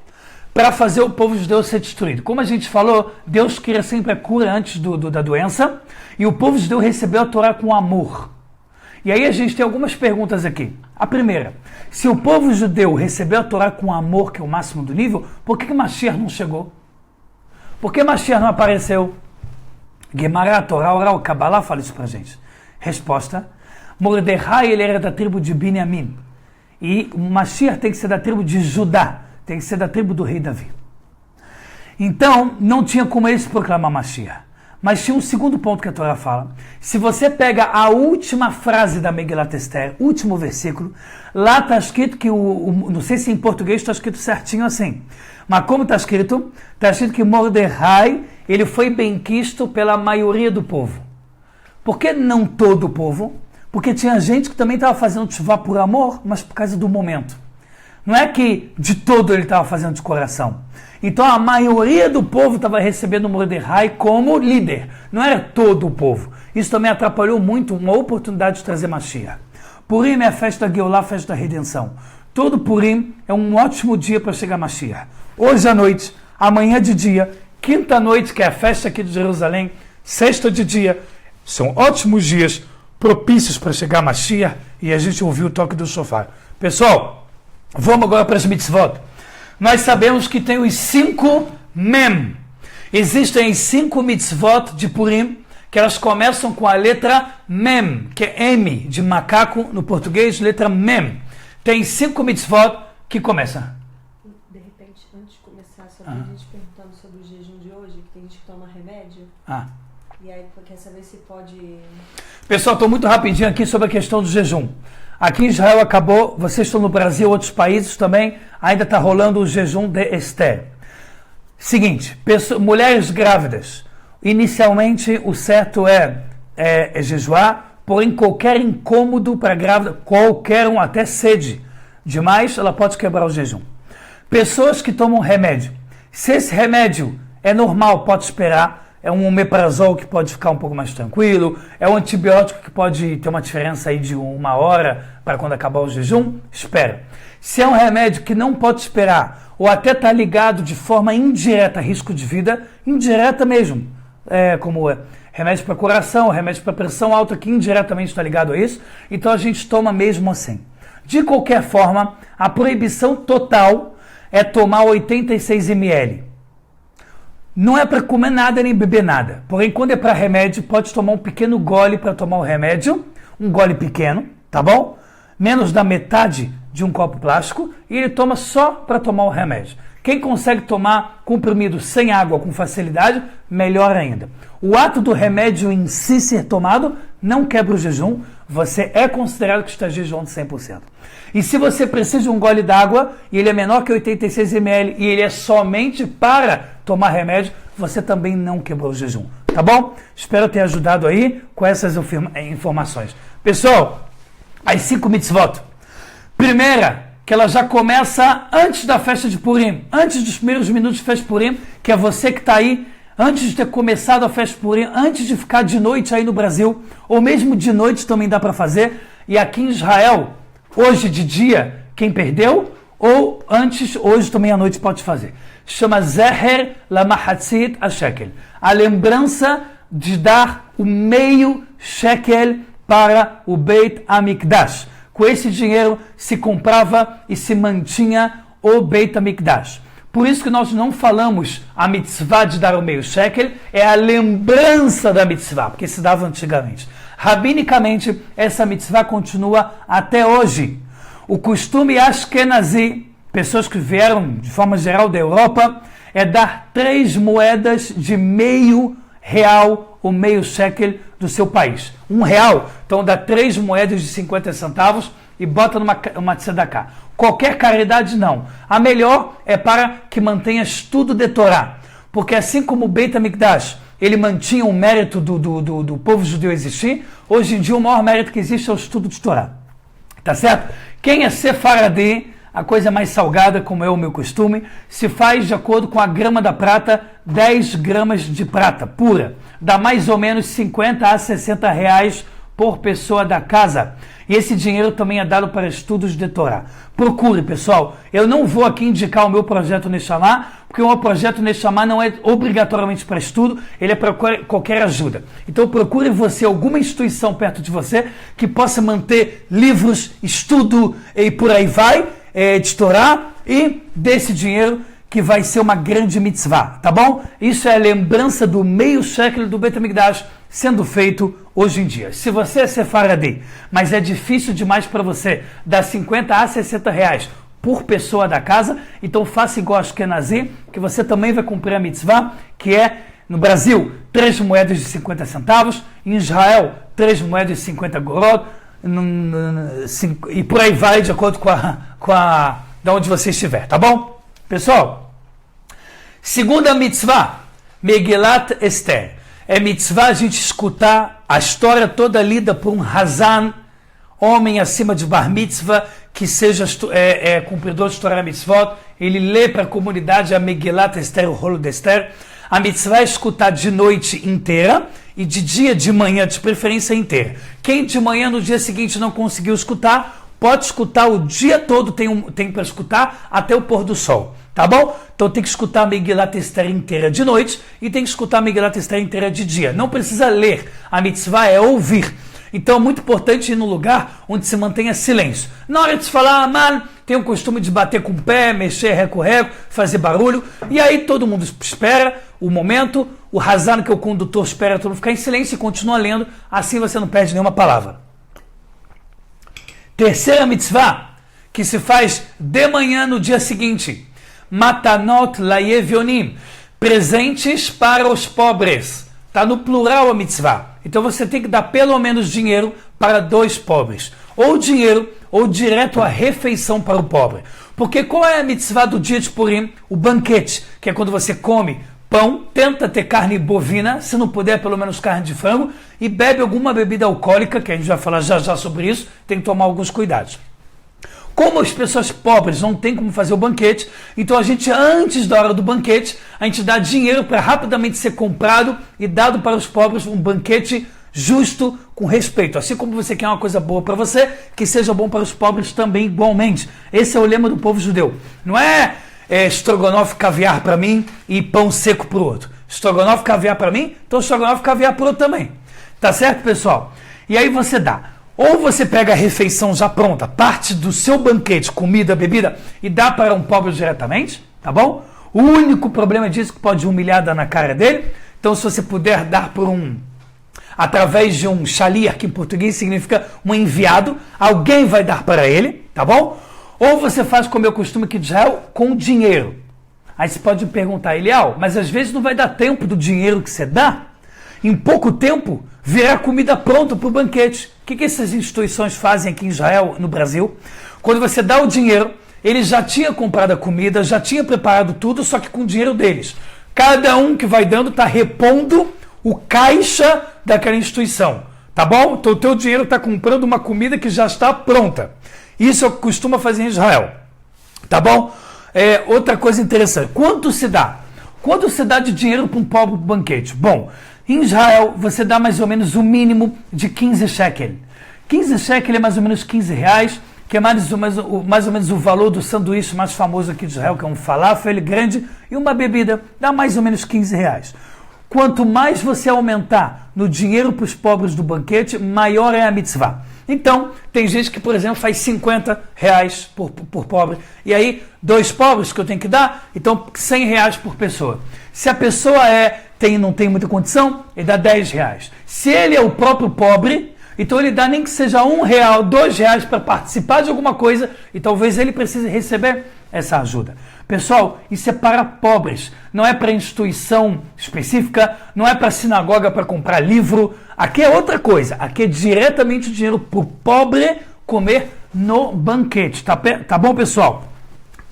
para fazer o povo judeu ser destruído. Como a gente falou, Deus queria sempre a cura antes da doença, e o povo judeu recebeu a Torá com amor. E aí a gente tem algumas perguntas aqui. A primeira, se o povo judeu recebeu a Torá com amor, que é o máximo do nível, por que Mashiach não chegou? Por que Mashiach não apareceu? Gemara, Torá, Oral, Kabbalah fala isso pra gente. Resposta, Mordecai, ele era da tribo de Binyamin, e o Mashiach tem que ser da tribo de Judá. Tem que ser da tribo do rei Davi. Então, não tinha como eles proclamar Mashiach. Mas tinha um segundo ponto que a Torá fala. Se você pega a última frase da Megilat Esther, último versículo, lá está escrito que, não sei se em português está escrito certinho assim, mas como está escrito que Mordecai, ele foi benquisto pela maioria do povo. Por que não todo o povo? Porque tinha gente que também estava fazendo tshuva por amor, mas por causa do momento. Não é que de todo ele estava fazendo de coração. Então a maioria do povo estava recebendo Mordecai como líder. Não era todo o povo. Isso também atrapalhou muito uma oportunidade de trazer Mashiach. Purim é a festa da Geulah, a festa da redenção. Todo Purim é um ótimo dia para chegar Mashiach. Hoje à noite, amanhã de dia, quinta noite, que é a festa aqui de Jerusalém, sexta de dia, são ótimos dias propícios para chegar Mashiach e a gente ouvir o toque do shofar. Pessoal, vamos agora para as mitzvot. Nós sabemos que tem os 5 mem. Existem 5 mitzvot de Purim, que elas começam com a letra mem, que é M, de macaco no português, letra mem. Tem 5 mitzvot que começam. De repente, antes de começar, só tem gente perguntando sobre o jejum de hoje, que tem gente que toma remédio. E aí quer saber se pode... Pessoal, estou muito rapidinho aqui sobre a questão do jejum. Aqui em Israel acabou, vocês estão no Brasil, outros países também, ainda está rolando o jejum de Esther. Seguinte, mulheres grávidas, inicialmente o certo é jejuar, porém qualquer incômodo para a grávida, qualquer um, até sede demais, ela pode quebrar o jejum. Pessoas que tomam remédio, se esse remédio é normal, pode esperar, é um omeprazol que pode ficar um pouco mais tranquilo, é um antibiótico que pode ter uma diferença aí de 1 hora para quando acabar o jejum, espera. Se é um remédio que não pode esperar, ou até está ligado de forma indireta a risco de vida, indireta mesmo, como remédio para coração, remédio para pressão alta, que indiretamente está ligado a isso, então a gente toma mesmo assim. De qualquer forma, a proibição total é tomar 86 ml. Não é para comer nada nem beber nada. Porém, quando é para remédio, pode tomar um pequeno gole para tomar o remédio, um gole pequeno, tá bom? Menos da metade de um copo plástico, e ele toma só para tomar o remédio. Quem consegue tomar comprimido sem água com facilidade, melhor ainda. O ato do remédio em si ser tomado não quebra o jejum, você é considerado que está jejuando 100%. E se você precisa de um gole d'água e ele é menor que 86 ml e ele é somente para tomar remédio, você também não quebrou o jejum, tá bom? Espero ter ajudado aí com essas informações. Pessoal, as 5 mitzvot. Primeira, que ela já começa antes da festa de Purim, antes dos primeiros minutos de festa de Purim, que é você que está aí, antes de ter começado a festa de Purim, antes de ficar de noite aí no Brasil, ou mesmo de noite também dá para fazer, e aqui em Israel, hoje de dia, quem perdeu, ou antes, hoje também à noite pode fazer. Chama Zeher Lamahatzit HaShekel, a lembrança de dar o meio shekel para o Beit HaMikdash. Com esse dinheiro se comprava e se mantinha o Beit HaMikdash. Por isso que nós não falamos a mitzvah de dar o meio shekel, é a lembrança da mitzvah, porque se dava antigamente. Rabinicamente, essa mitzvah continua até hoje. O costume ashkenazi, pessoas que vieram de forma geral da Europa, é dar 3 moedas de meio real, o meio shekel do seu país. R$1, então dá 3 moedas de 50 centavos e bota numa tzedakah. Qualquer caridade não. A melhor é para que mantenha estudo de Torá. Porque assim como o Beit HaMikdash, ele mantinha o mérito do povo judeu existir, hoje em dia o maior mérito que existe é o estudo de Torá. Tá certo? Quem é sefaradi, a coisa mais salgada, como é o meu costume, se faz de acordo com a grama da prata, 10 gramas de prata pura. Dá mais ou menos 50 a 60 reais por pessoa da casa. E esse dinheiro também é dado para estudos de Torá. Procure, pessoal. Eu não vou aqui indicar o meu projeto Neshama, porque o meu projeto Neshama não é obrigatoriamente para estudo, ele é para qualquer ajuda. Então procure você alguma instituição perto de você que possa manter livros, estudo e por aí vai, de Torá, e desse dinheiro que vai ser uma grande mitzvah, tá bom? Isso é a lembrança do meio shekel do Beit HaMikdash sendo feito hoje em dia. Se você é sefaradi, mas é difícil demais para você dar 50 a 60 reais por pessoa da casa, então faça igual a Ashkenazi, que você também vai cumprir a mitzvah, que é, no Brasil, 3 moedas de 50 centavos, em Israel, 3 moedas de 50 gorod, e por aí vai, de acordo com de onde você estiver, tá bom? Pessoal, segunda mitzvah, Megillat Esther. É mitzvah a gente escutar a história toda lida por um Hazan, homem acima de bar mitzvah, que seja cumpridor de Torah mitzvot. Ele lê para a comunidade a Megillat Esther, o rolo de Esther. A mitzvah é escutar de noite inteira e de dia, de manhã, de preferência inteira. Quem de manhã no dia seguinte não conseguiu escutar, pode escutar o dia todo, tem para escutar até o pôr do sol, tá bom? Então tem que escutar a Megillat Esther inteira de noite e tem que escutar a Megillat Esther inteira de dia. Não precisa ler, a mitzvah é ouvir. Então é muito importante ir no lugar onde se mantenha silêncio. Na hora de se falar, mano, tem o costume de bater com o pé, mexer, reco-reco, fazer barulho, e aí todo mundo espera o momento, o Hazan, que é o condutor, espera todo mundo ficar em silêncio e continua lendo, assim você não perde nenhuma palavra. Terceira mitzvah, que se faz de manhã no dia seguinte. Matanot laevionim, presentes para os pobres. Está no plural a mitzvah. Então você tem que dar pelo menos dinheiro para 2 pobres. Ou dinheiro, ou direto a refeição para o pobre. Porque qual é a mitzvah do dia de Purim? O banquete, que é quando você come pão, tenta ter carne bovina, se não puder, pelo menos carne de frango, e bebe alguma bebida alcoólica, que a gente vai falar já já sobre isso, tem que tomar alguns cuidados. Como as pessoas pobres não têm como fazer o banquete, então a gente, antes da hora do banquete, a gente dá dinheiro para rapidamente ser comprado e dado para os pobres um banquete justo, com respeito. Assim como você quer uma coisa boa para você, que seja bom para os pobres também igualmente. Esse é o lema do povo judeu. Não é estrogonofe caviar para mim e pão seco para o outro. Estrogonofe caviar para mim, então estrogonofe caviar para o outro também. Tá certo, pessoal? E aí você dá. Ou você pega a refeição já pronta, parte do seu banquete, comida, bebida, e dá para um pobre diretamente, tá bom? O único problema disso que pode humilhar dar na cara dele. Então, se você puder dar por através de um shaliach, que em português significa um enviado, alguém vai dar para ele, tá bom? Ou você faz como eu costumo aqui de Israel, com dinheiro. Aí você pode me perguntar, Eliel, mas às vezes não vai dar tempo do dinheiro que você dá? Em pouco tempo, virá comida pronta para o banquete. O que essas instituições fazem aqui em Israel, no Brasil? Quando você dá o dinheiro, eles já tinham comprado a comida, já tinham preparado tudo, só que com o dinheiro deles. Cada um que vai dando está repondo o caixa daquela instituição, tá bom? Então o teu dinheiro está comprando uma comida que já está pronta. Isso eu costumo fazer em Israel, tá bom? Outra coisa interessante, quanto se dá? Quanto se dá de dinheiro para um pobre banquete? Bom, em Israel você dá mais ou menos o mínimo de 15 shekel. 15 shekel é mais ou menos 15 reais, que é mais ou menos o valor do sanduíche mais famoso aqui de Israel, que é um falafel grande e uma bebida, dá mais ou menos 15 reais. Quanto mais você aumentar no dinheiro para os pobres do banquete, maior é a mitzvah. Então, tem gente que, por exemplo, faz 50 reais por pobre. E aí, 2 pobres que eu tenho que dar, então 100 reais por pessoa. Se a pessoa não tem muita condição, ele dá 10 reais. Se ele é o próprio pobre, então ele dá nem que seja 1 real, 2 reais para participar de alguma coisa e talvez ele precise receber essa ajuda. Pessoal, isso é para pobres, não é para instituição específica, não é para sinagoga para comprar livro. Aqui é outra coisa, aqui é diretamente o dinheiro para o pobre comer no banquete, tá bom, pessoal?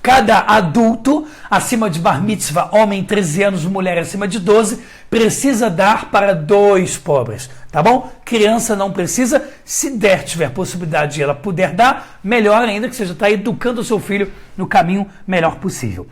Cada adulto acima de bar mitzvah, homem 13 anos, mulher acima de 12, precisa dar para 2 pobres, tá bom? Criança não precisa, se tiver possibilidade e ela puder dar, melhor ainda, que você já está educando o seu filho no caminho melhor possível.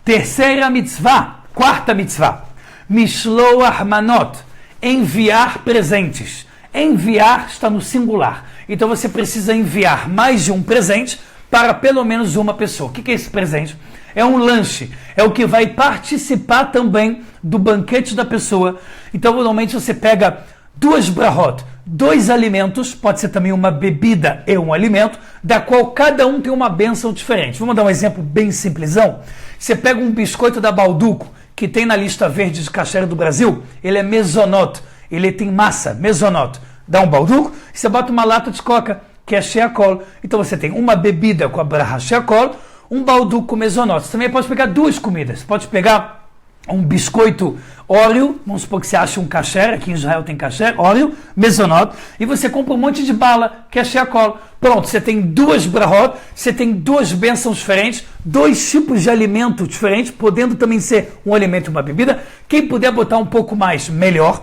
Terceira mitzvah, quarta mitzvah, mishloach manot, enviar presentes. Enviar está no singular, então você precisa enviar mais de um presente para pelo menos uma pessoa. O que é esse presente? É um lanche, é o que vai participar também do banquete da pessoa. Então, normalmente você pega 2 brahot, 2 alimentos, pode ser também uma bebida e um alimento, da qual cada um tem uma bênção diferente. Vamos dar um exemplo bem simplesão? Você pega um biscoito da Balduco, que tem na lista verde de kasher do Brasil, ele é mezonot, ele tem massa, mezonot. Dá um Balduco, você bota uma lata de coca, que é sheakol. Então você tem uma bebida com a braha sheakol, um balduco com mezonot. Você também pode pegar 2 comidas. Você pode pegar um biscoito Oreo, vamos supor que você acha um kasher, aqui em Israel tem kasher, Oreo, mezonot, e você compra um monte de bala, que é sheakol. Pronto, você tem 2 brahot, você tem 2 bênçãos diferentes, 2 tipos de alimento diferentes, podendo também ser um alimento e uma bebida. Quem puder botar um pouco mais, melhor.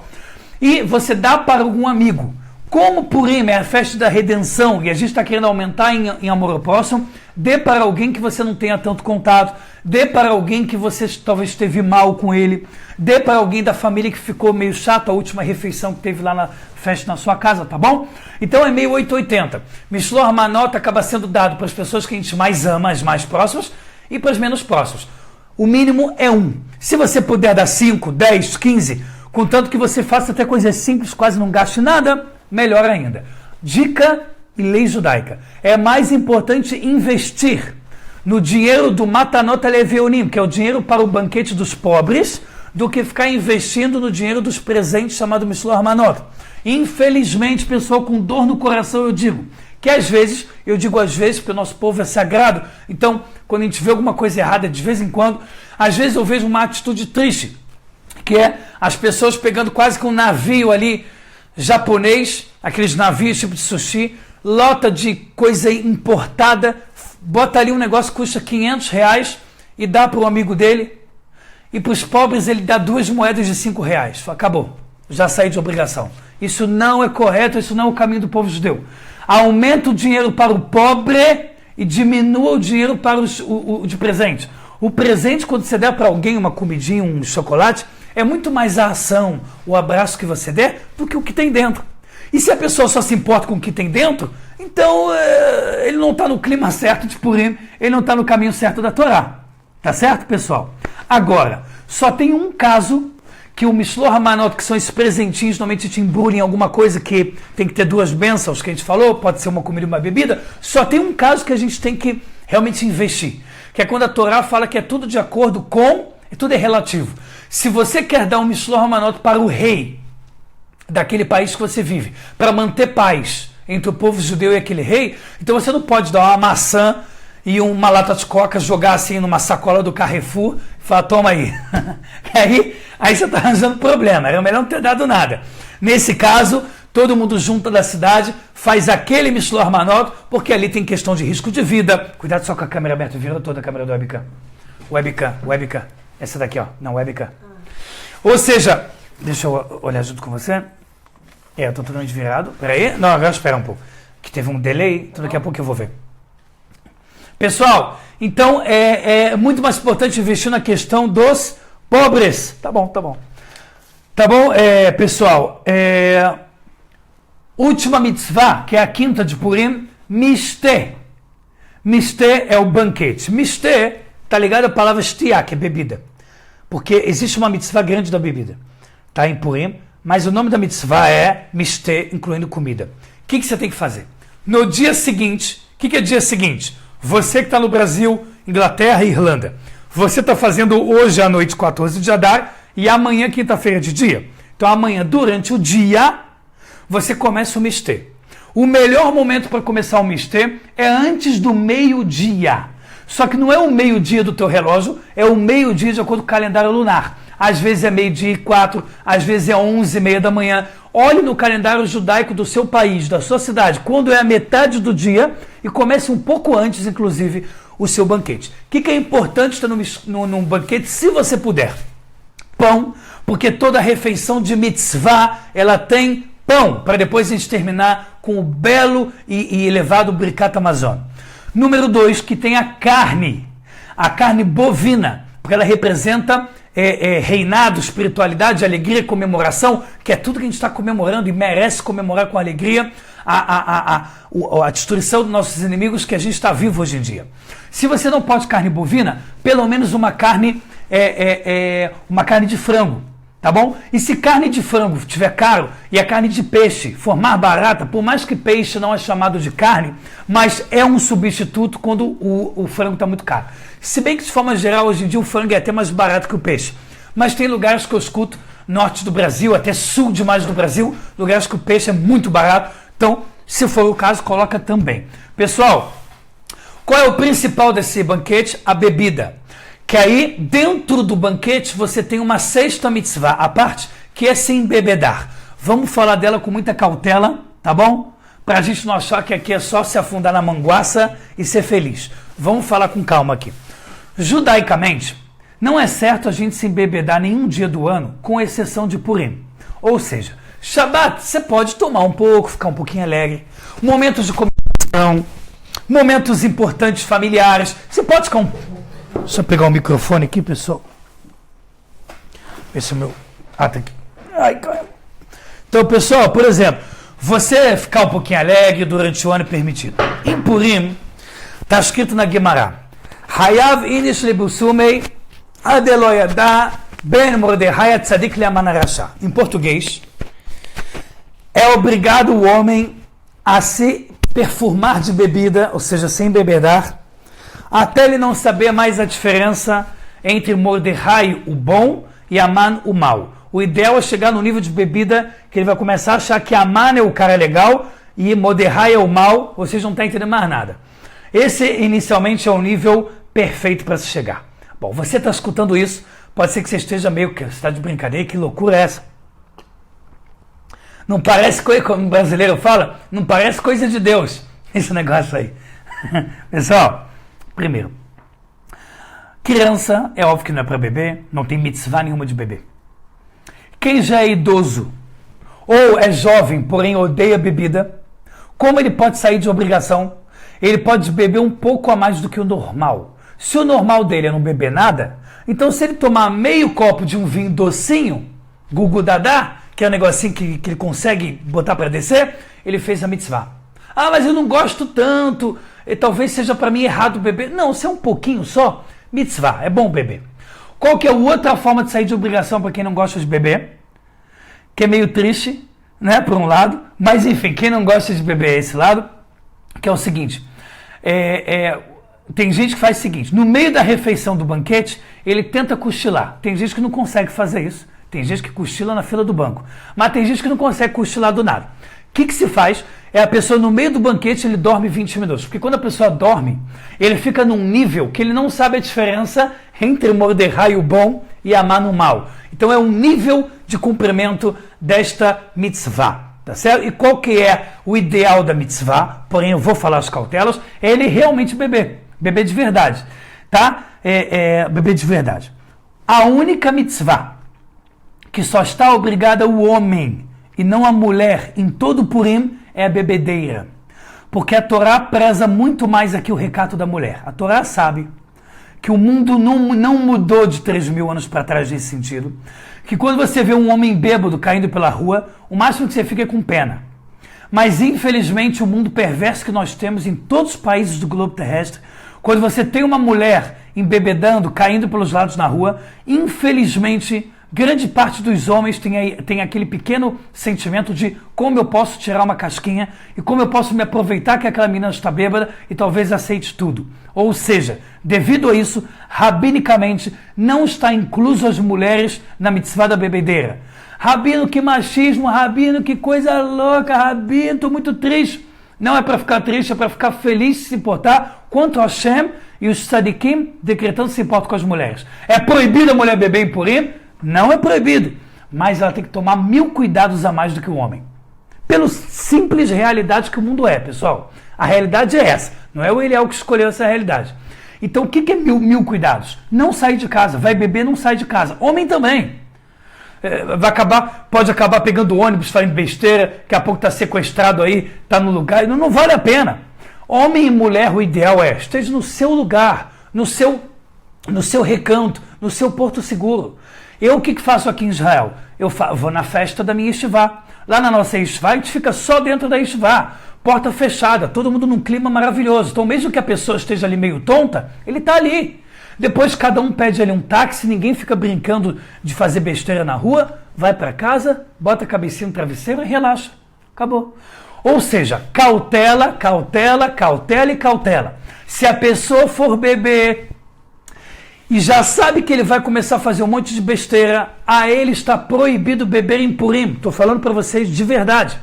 E você dá para algum amigo. Como Purim é a festa da redenção e a gente está querendo aumentar em amor ao próximo, dê para alguém que você não tenha tanto contato, dê para alguém que você talvez esteve mal com ele, dê para alguém da família que ficou meio chato a última refeição que teve lá na festa na sua casa, tá bom? Então é meio 880. Mishloach manot acaba sendo dado para as pessoas que a gente mais ama, as mais próximas, e para as menos próximas. O mínimo é 1. Se você puder dar 5, 10, 15, contanto que você faça até coisas simples, quase não gaste nada, melhor ainda. Dica e lei judaica. É mais importante investir no dinheiro do Matanot Leveonim, que é o dinheiro para o banquete dos pobres, do que ficar investindo no dinheiro dos presentes chamado Mishloach manot. Infelizmente, pessoal, com dor no coração eu digo que às vezes, eu digo às vezes porque o nosso povo é sagrado, então quando a gente vê alguma coisa errada de vez em quando, às vezes eu vejo uma atitude triste, que é as pessoas pegando quase que um navio ali japonês, aqueles navios tipo de sushi, lota de coisa importada, bota ali um negócio que custa 500 reais e dá para o amigo dele, e para os pobres ele dá 2 moedas de 5 reais. Acabou, já saí de obrigação. Isso não é correto, isso não é o caminho do povo judeu. Aumenta o dinheiro para o pobre e diminua o dinheiro para o de presente. O presente, quando você der para alguém uma comidinha, um chocolate, é muito mais a ação, o abraço que você der, do que o que tem dentro. E se a pessoa só se importa com o que tem dentro, então ele não está no clima certo de Purim, ele não está no caminho certo da Torá. Tá certo, pessoal? Agora, só tem um caso que o Mishloach Hamanot, que são esses presentinhos, normalmente te embrulham em alguma coisa que tem que ter 2 bênçãos, que a gente falou, pode ser uma comida e uma bebida, só tem um caso que a gente tem que realmente investir, que é quando a Torá fala que é tudo de acordo com, e tudo é relativo. Se você quer dar um Mishloach Hamanot para o rei daquele país que você vive, para manter paz entre o povo judeu e aquele rei, então você não pode dar uma maçã e uma lata de coca, jogar assim numa sacola do Carrefour e falar, toma aí. aí você está arranjando problema, era melhor não ter dado nada. Nesse caso, todo mundo junto da cidade faz aquele Mishloach Hamanot, porque ali tem questão de risco de vida. Cuidado só com a câmera aberta, vira toda a câmera do webcam. Webcam. Essa daqui, ó, não, webcam. Ou seja, deixa eu olhar junto com você. Eu estou totalmente virado. Peraí, não, agora espera um pouco, que teve um delay, então daqui a pouco eu vou ver. Pessoal, então é muito mais importante investir na questão dos pobres. Tá bom. Pessoal, última mitzvah, que é a quinta de Purim, Mishteh. Mishteh é o banquete. Mishteh está ligado à palavra shtiá, que é bebida. Porque existe uma mitzvah grande da bebida. Está em Purim, mas o nome da mitzvah é Mishteh, incluindo comida. O que você tem que fazer? No dia seguinte, o que é dia seguinte? Você que está no Brasil, Inglaterra e Irlanda, você está fazendo hoje à noite 14 de Adar e amanhã, quinta-feira de dia. Então amanhã, durante o dia, você começa o Mishteh. O melhor momento para começar o Mishteh é antes do meio-dia. Só que não é o meio-dia do teu relógio, é o meio-dia de acordo com o calendário lunar. Às vezes é 12:04, às vezes é 11:30 da manhã. Olhe no calendário judaico do seu país, da sua cidade, quando é a metade do dia e comece um pouco antes, inclusive, o seu banquete. O que é importante ter num banquete, se você puder? Pão, porque toda refeição de mitzvah, ela tem pão, para depois a gente terminar com o belo e elevado Birkat Hamazon. Número 2, que tem a carne bovina, porque ela representa reinado, espiritualidade, alegria, comemoração, que é tudo que a gente está comemorando e merece comemorar com alegria a destruição dos nossos inimigos, que a gente está vivo hoje em dia. Se você não pode carne bovina, pelo menos uma carne de frango, tá bom? E se carne de frango estiver caro e a carne de peixe for mais barata, por mais que peixe não é chamado de carne, mas é um substituto quando o frango está muito caro. Se bem que, de forma geral, hoje em dia o frango é até mais barato que o peixe. Mas tem lugares que eu escuto, norte do Brasil, até sul demais do Brasil, lugares que o peixe é muito barato. Então, se for o caso, coloca também. Pessoal, qual é o principal desse banquete? A bebida. Que aí, dentro do banquete, você tem uma sexta mitzvah, a parte que é se embebedar. Vamos falar dela com muita cautela, tá bom? Para a gente não achar que aqui é só se afundar na manguaça e ser feliz. Vamos falar com calma aqui. Judaicamente, não é certo a gente se embebedar nenhum dia do ano, com exceção de Purim. Ou seja, Shabbat, você pode tomar um pouco, ficar um pouquinho alegre. Momentos de comemoração, momentos importantes familiares, você pode ficar Deixa eu pegar o microfone aqui, pessoal. Esse é o meu... tá aqui. Ai, caramba. Então, pessoal, por exemplo, você ficar um pouquinho alegre durante o ano é permitido. Em Purim, está escrito na Gemara, Hayav inish lebusumei adeloyada ben mordechai tzadik le'aman rasha. Em português, é obrigado o homem a se perfumar de bebida, ou seja, se embebedar, até ele não saber mais a diferença entre Mordechai, o bom, e Aman, o mal. O ideal é chegar no nível de bebida que ele vai começar a achar que Aman é o cara legal e Mordechai é o mal, vocês não estão entendendo mais nada. Esse, inicialmente, é o nível perfeito para se chegar. Bom, você está escutando isso, pode ser que você esteja meio que você está de brincadeira, que loucura é essa? Não parece coisa, como o brasileiro fala, não parece coisa de Deus, esse negócio aí. Pessoal, primeiro, criança, é óbvio que não é para beber, não tem mitzvah nenhuma de beber. Quem já é idoso ou é jovem, porém odeia bebida, como ele pode sair de obrigação? ele pode beber um pouco a mais do que o normal. Se o normal dele é não beber nada, então se ele tomar meio copo de um vinho docinho, gugu dadá, que é um negocinho que ele consegue botar para descer, ele fez a mitzvah. Ah, mas eu não gosto tanto, e talvez seja para mim errado beber. Não, se é um pouquinho só, mitzvah, é bom beber. Qual que é a outra forma de sair de obrigação para quem não gosta de beber? Que é meio triste, né, por um lado, mas enfim, quem não gosta de beber é esse lado, que é o seguinte, tem gente que faz o seguinte, no meio da refeição do banquete, ele tenta cochilar. Tem gente que não consegue fazer isso, tem gente que cochila na fila do banco, mas tem gente que não consegue cochilar do nada. O que se faz? É a pessoa no meio do banquete, ele dorme 20 minutos, porque quando a pessoa dorme, ele fica num nível que ele não sabe a diferença entre Mordecai o bom e Amã o mal. Então é um nível de cumprimento desta mitzvah, tá certo? E qual que é o ideal da mitzvah? Porém, eu vou falar as cautelas, é ele realmente beber de verdade, tá? Beber de verdade. A única mitzvah que só está obrigada o homem e não a mulher em todo o Purim é a bebedeira. Porque a Torá preza muito mais aqui o recato da mulher. A Torá sabe que o mundo não mudou de 3.000 anos para trás nesse sentido. Que quando você vê um homem bêbado caindo pela rua, o máximo que você fica é com pena. Mas infelizmente o mundo perverso que nós temos em todos os países do globo terrestre, quando você tem uma mulher embebedando, caindo pelos lados na rua, infelizmente grande parte dos homens tem aquele pequeno sentimento de como eu posso tirar uma casquinha e como eu posso me aproveitar que aquela menina está bêbada e talvez aceite tudo. Ou seja, devido a isso, rabinicamente, não está incluso as mulheres na mitzvah da bebedeira. Rabino, que machismo, Rabino, que coisa louca, Rabino, estou muito triste. Não é para ficar triste, é para ficar feliz, se importar quanto a Hashem e os tzadikim decretando se importam com as mulheres. É proibido a mulher beber em Purim? Não é proibido, mas ela tem que tomar 1000 cuidados a mais do que o homem. Pela simples realidade que o mundo é, pessoal. A realidade é essa, não é o Eliel que escolheu essa realidade. Então o que é 1000 cuidados? Não sair de casa, vai beber, não sai de casa. Homem também. Pode acabar pegando ônibus, fazendo besteira, daqui a pouco está sequestrado aí, está no lugar, não vale a pena. Homem e mulher, o ideal é, esteja no seu lugar, no seu recanto, no seu porto seguro. Eu o que faço aqui em Israel? Eu vou na festa da minha yeshivá. Lá na nossa yeshivá, a gente fica só dentro da yeshivá, porta fechada, todo mundo num clima maravilhoso. Então mesmo que a pessoa esteja ali meio tonta, ele está ali. Depois cada um pede ali um táxi, ninguém fica brincando de fazer besteira na rua, vai para casa, bota a cabecinha no travesseiro e relaxa. Acabou. Ou seja, cautela, cautela, cautela e cautela. Se a pessoa for beber e já sabe que ele vai começar a fazer um monte de besteira, a ele está proibido beber em Purim. Estou falando para vocês de verdade.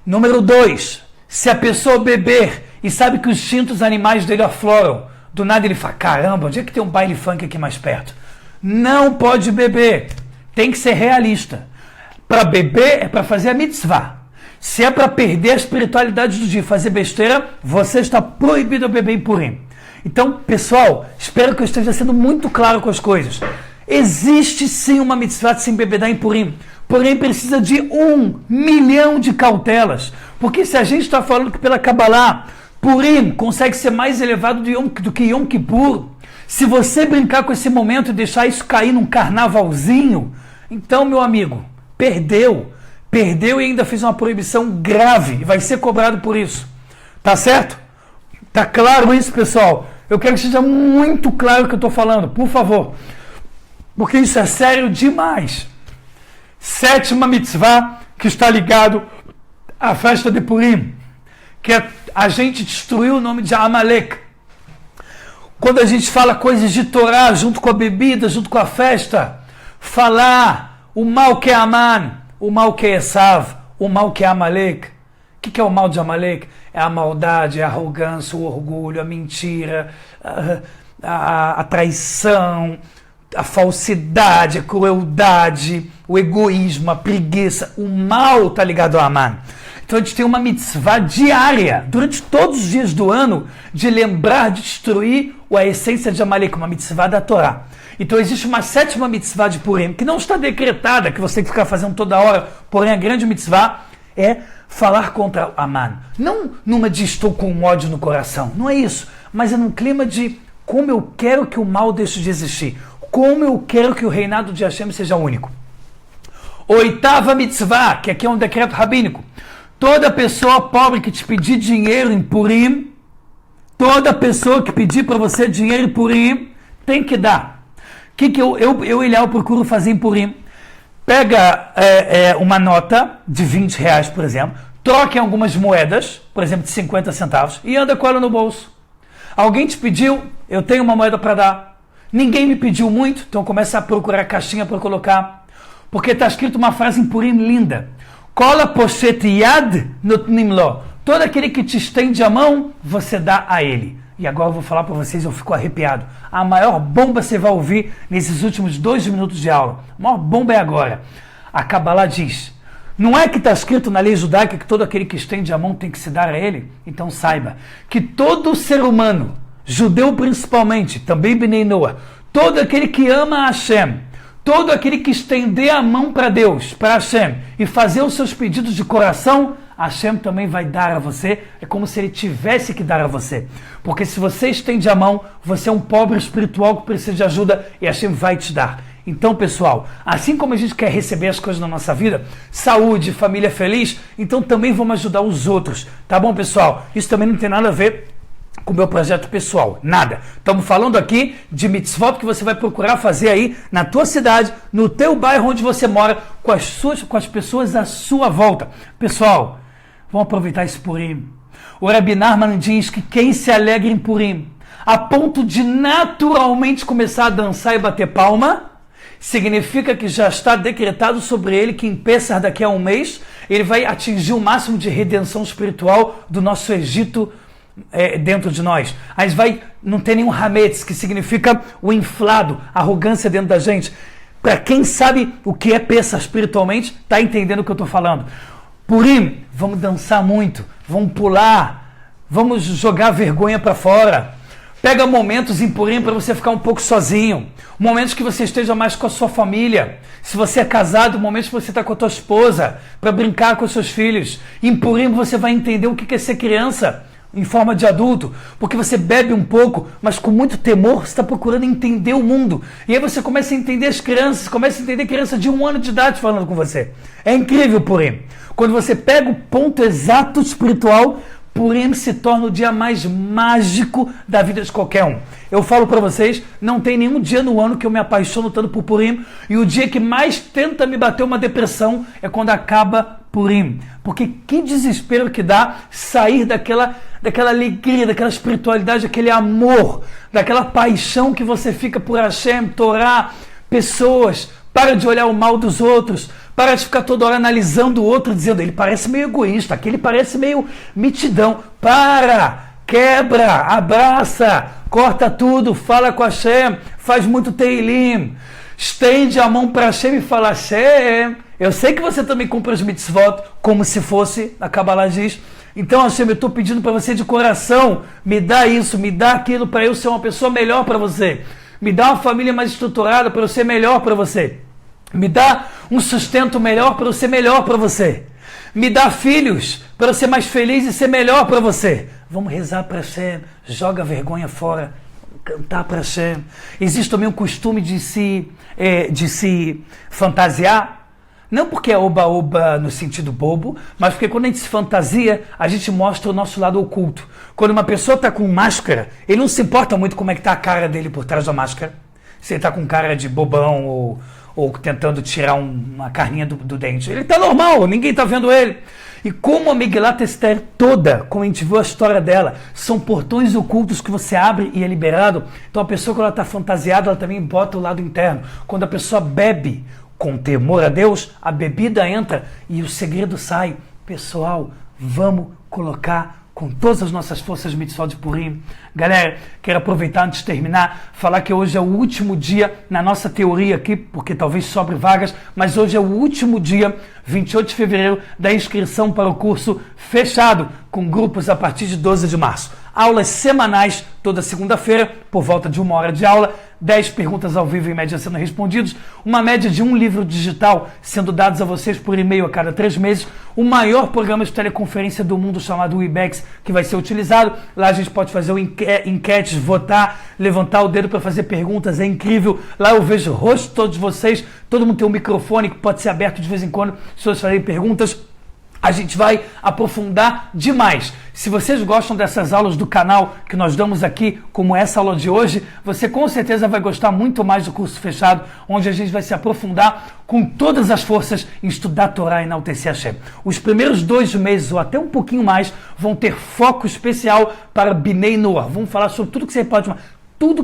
Número 2, se a pessoa beber e sabe que os instintos animais dele afloram, do nada ele fala, caramba, onde é que tem um baile funk aqui mais perto? Não pode beber. Tem que ser realista. Para beber é para fazer a mitzvah. Se é para perder a espiritualidade do dia, fazer besteira, você está proibido a beber em Purim. Então, pessoal, espero que eu esteja sendo muito claro com as coisas. Existe sim uma mitzvah de se embebedar em Purim. Porém, precisa de 1 milhão de cautelas. Porque se a gente está falando que pela Kabbalah, Purim consegue ser mais elevado do que Yom Kippur, se você brincar com esse momento e deixar isso cair num carnavalzinho, então, meu amigo, perdeu. Perdeu e ainda fez uma proibição grave e vai ser cobrado por isso. Tá certo? Tá claro isso, pessoal? Eu quero que seja muito claro o que eu estou falando, por favor. Porque isso é sério demais. 7ª mitzvah que está ligado à festa de Purim, que é a gente destruiu o nome de Amalek. Quando a gente fala coisas de Torá, junto com a bebida, junto com a festa, falar o mal que é Amã, o mal que é Esav, o mal que é Amalek. O que é o mal de Amalek? É a maldade, a arrogância, o orgulho, a mentira, a traição, a falsidade, a crueldade, o egoísmo, a preguiça. O mal está ligado ao Amã. Então a gente tem uma mitzvah diária, durante todos os dias do ano, de lembrar de destruir a essência de Amalek, uma mitzvah da Torá. Então existe uma 7ª mitzvah de Purim, que não está decretada, que você tem que ficar fazendo toda hora, porém a grande mitzvah é falar contra Aman. Não numa de estou com ódio no coração, não é isso. Mas é num clima de como eu quero que o mal deixe de existir. Como eu quero que o reinado de Hashem seja único. Oitava mitzvah, que aqui é um decreto rabínico. Toda pessoa pobre que te pedir dinheiro em Purim, toda pessoa que pedir para você dinheiro em Purim, tem que dar. O que eu Eliel, procuro fazer em Purim? Pega uma nota de 20 reais, por exemplo, troca em algumas moedas, por exemplo, de 50 centavos, e anda com ela no bolso. Alguém te pediu, eu tenho uma moeda para dar. Ninguém me pediu muito, então começa a procurar caixinha para colocar. Porque está escrito uma frase em Purim linda. Kola poshet yad notnim lo. Todo aquele que te estende a mão, você dá a ele. E agora eu vou falar para vocês, eu fico arrepiado. A maior bomba você vai ouvir nesses últimos 2 minutos de aula. A maior bomba é agora. A Kabbalah diz, não é que está escrito na lei judaica que todo aquele que estende a mão tem que se dar a ele? Então saiba que todo ser humano, judeu principalmente, também Bnei Noah, todo aquele que ama Hashem, todo aquele que estender a mão para Deus, para Hashem, e fazer os seus pedidos de coração, Hashem também vai dar a você. É como se ele tivesse que dar a você. Porque se você estende a mão, você é um pobre espiritual que precisa de ajuda e Hashem vai te dar. Então, pessoal, assim como a gente quer receber as coisas na nossa vida, saúde, família feliz, então também vamos ajudar os outros. Tá bom, pessoal? Isso também não tem nada a ver com o meu projeto pessoal, nada. Estamos falando aqui de mitzvot que você vai procurar fazer aí na tua cidade, no teu bairro onde você mora, com as pessoas à sua volta. Pessoal, vamos aproveitar esse Purim. O Rabbi Nachman diz que quem se alegra em Purim, a ponto de naturalmente começar a dançar e bater palma, significa que já está decretado sobre ele que em Pessah, daqui a um mês, ele vai atingir o máximo de redenção espiritual do nosso Egito dentro de nós. Aí não tem nenhum hametz, que significa o inflado, a arrogância dentro da gente. Para quem sabe o que é Pessah espiritualmente, está entendendo o que eu estou falando. Purim, vamos dançar muito, vamos pular, vamos jogar vergonha para fora. Pega momentos em Purim para você ficar um pouco sozinho, momentos que você esteja mais com a sua família. Se você é casado, momentos que você está com a tua esposa, para brincar com os seus filhos. Em Purim você vai entender o que é ser criança em forma de adulto, porque você bebe um pouco, mas com muito temor você está procurando entender o mundo. E aí você começa a entender as crianças, começa a entender criança de 1 ano de idade falando com você. É incrível Purim. Quando você pega o ponto exato espiritual, Purim se torna o dia mais mágico da vida de qualquer um. Eu falo para vocês, não tem nenhum dia no ano que eu me apaixono tanto por Purim, e o dia que mais tenta me bater uma depressão é quando acaba Purim. Porque que desespero que dá sair daquela alegria, daquela espiritualidade, daquele amor, daquela paixão que você fica por Hashem, Torá, pessoas. Para de olhar o mal dos outros, para de ficar toda hora analisando o outro, dizendo, ele parece meio egoísta, aquele parece meio mitidão. Para, quebra, abraça, corta tudo, fala com Hashem, faz muito teilim, estende a mão para Hashem e fala, Hashem, eu sei que você também cumpre as mitzvot, como se fosse, a Kabbalah diz, então Hashem, eu estou pedindo para você de coração, me dá isso, me dá aquilo para eu ser uma pessoa melhor para você. Me dá uma família mais estruturada para eu ser melhor para você. Me dá um sustento melhor para eu ser melhor para você. Me dá filhos para eu ser mais feliz e ser melhor para você. Vamos rezar para Hashem, joga a vergonha fora, cantar para Hashem. Existe também um costume de se fantasiar. Não porque é oba-oba no sentido bobo, mas porque quando a gente se fantasia, a gente mostra o nosso lado oculto. Quando uma pessoa está com máscara, ele não se importa muito como é que está a cara dele por trás da máscara. Se ele está com cara de bobão ou tentando tirar uma carninha do dente. Ele está normal, ninguém está vendo ele. E como a Megilat Esther toda, como a gente viu a história dela, são portões ocultos que você abre e é liberado. Então a pessoa, quando ela está fantasiada, ela também bota o lado interno. Quando a pessoa bebe com temor a Deus, a bebida entra e o segredo sai. Pessoal, vamos colocar com todas as nossas forças mitzvot de Purim. Galera, quero aproveitar antes de terminar, falar que hoje é o último dia na nossa teoria aqui, porque talvez sobre vagas, mas hoje é o último dia, 28 de fevereiro, da inscrição para o curso fechado, com grupos a partir de 12 de março. aulas semanais, toda segunda-feira, por volta de 1 hora de aula, 10 perguntas ao vivo em média sendo respondidas, uma média de 1 livro digital sendo dados a vocês por e-mail a cada 3 meses, o maior programa de teleconferência do mundo chamado Webex, que vai ser utilizado. Lá a gente pode fazer enquetes, votar, levantar o dedo para fazer perguntas, é incrível. Lá eu vejo o rosto de todos vocês, todo mundo tem um microfone que pode ser aberto de vez em quando, se vocês fazerem perguntas. A gente vai aprofundar demais. Se vocês gostam dessas aulas do canal que nós damos aqui, como essa aula de hoje, você com certeza vai gostar muito mais do curso fechado, onde a gente vai se aprofundar com todas as forças em estudar a Torá e enaltecer a Hashem. Os primeiros 2 meses, ou até um pouquinho mais, vão ter foco especial para Bnei Noach. Vamos falar sobre tudo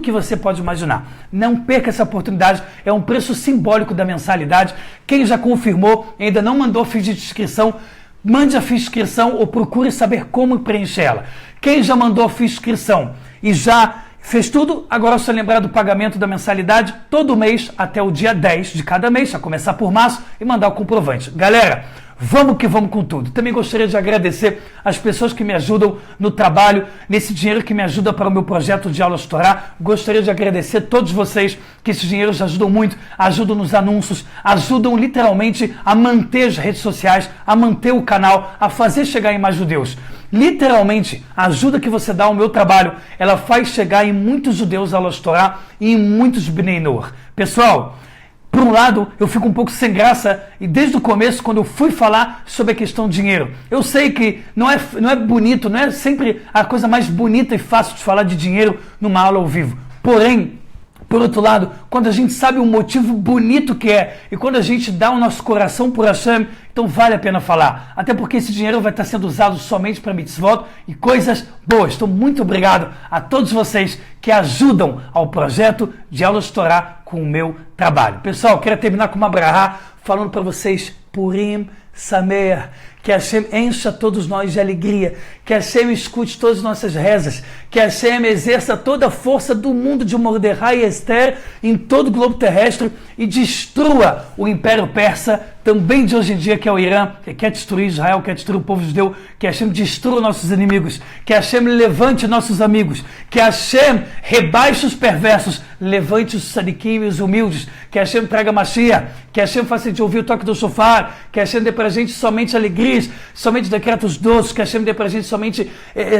que você pode imaginar. Não perca essa oportunidade, é um preço simbólico da mensalidade. Quem já confirmou e ainda não mandou ficha de inscrição, mande a ficha de inscrição ou procure saber como preencher ela. Quem já mandou a ficha de inscrição e já fez tudo, agora é só lembrar do pagamento da mensalidade todo mês até o dia 10 de cada mês, a começar por março, e mandar o comprovante. Galera, vamos que vamos com tudo. Também gostaria de agradecer as pessoas que me ajudam no trabalho, nesse dinheiro que me ajuda para o meu projeto de aulas Torá. Gostaria de agradecer a todos vocês, que esses dinheiros ajudam muito, ajudam nos anúncios, ajudam literalmente a manter as redes sociais, a manter o canal, a fazer chegar em mais judeus. Literalmente, a ajuda que você dá ao meu trabalho, ela faz chegar em muitos judeus a aulas Torá e em muitos Bnei Noach. Pessoal, por um lado, eu fico um pouco sem graça, e desde o começo, quando eu fui falar sobre a questão do dinheiro, eu sei que não é bonito, não é sempre a coisa mais bonita e fácil de falar de dinheiro numa aula ao vivo. Porém, por outro lado, quando a gente sabe o motivo bonito que é, e quando a gente dá o nosso coração por Hashem, então vale a pena falar. Até porque esse dinheiro vai estar sendo usado somente para mitzvot e coisas boas. Então, muito obrigado a todos vocês que ajudam ao projeto de aulas Torá com o meu trabalho. Pessoal, quero terminar com uma brahá falando para vocês Purim Sameach, que Hashem encha todos nós de alegria, que Hashem escute todas as nossas rezas, que Hashem exerça toda a força do mundo de Mordecai e Esther em todo o globo terrestre e destrua o Império Persa, também de hoje em dia, que é o Irã, que quer destruir Israel, quer destruir o povo judeu, que Hashem destrua nossos inimigos, que Hashem levante nossos amigos, que Hashem rebaixe os perversos, levante os sadiquim e os humildes, que Hashem traga Mashiach, que Hashem faça de ouvir o toque do shofar, que Hashem dê pra gente somente alegrias, somente decretos doces, que Hashem dê pra gente somente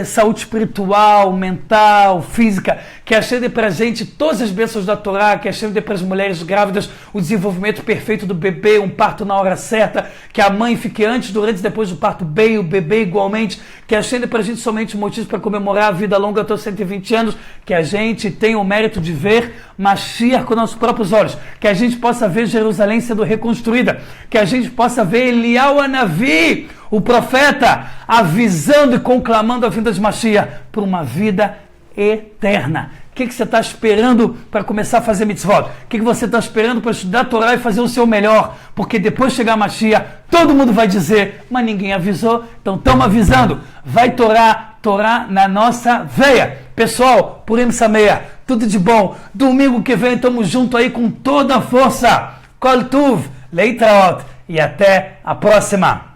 saúde espiritual, mental, física, que Hashem dê pra gente todas as bênçãos da Torá, que Hashem dê para as mulheres grávidas o desenvolvimento perfeito do bebê, um parto na hora certa, que a mãe fique antes, durante e depois do parto bem, o bebê igualmente, que Hashem dê pra gente somente motivos para comemorar a vida longa até os 120 anos, que a gente tenha o mérito de ver Mashiach com nossos próprios olhos, que a gente possa ver Jerusalém sendo reconstruída, que a gente possa ver Eliyahu Hanavi, o profeta, avisando e conclamando a vinda de Mashiach por uma vida eterna. O que você está esperando para começar a fazer mitzvot? O que você está esperando para estudar a Torá e fazer o seu melhor? Porque depois de chegar a Mashiach, todo mundo vai dizer, mas ninguém avisou, então estamos avisando. Vai Torá na nossa veia. Pessoal, Purim Sameach, tudo de bom. Domingo que vem estamos juntos aí com toda a força. Kol Tuv, Leitraot, e até a próxima.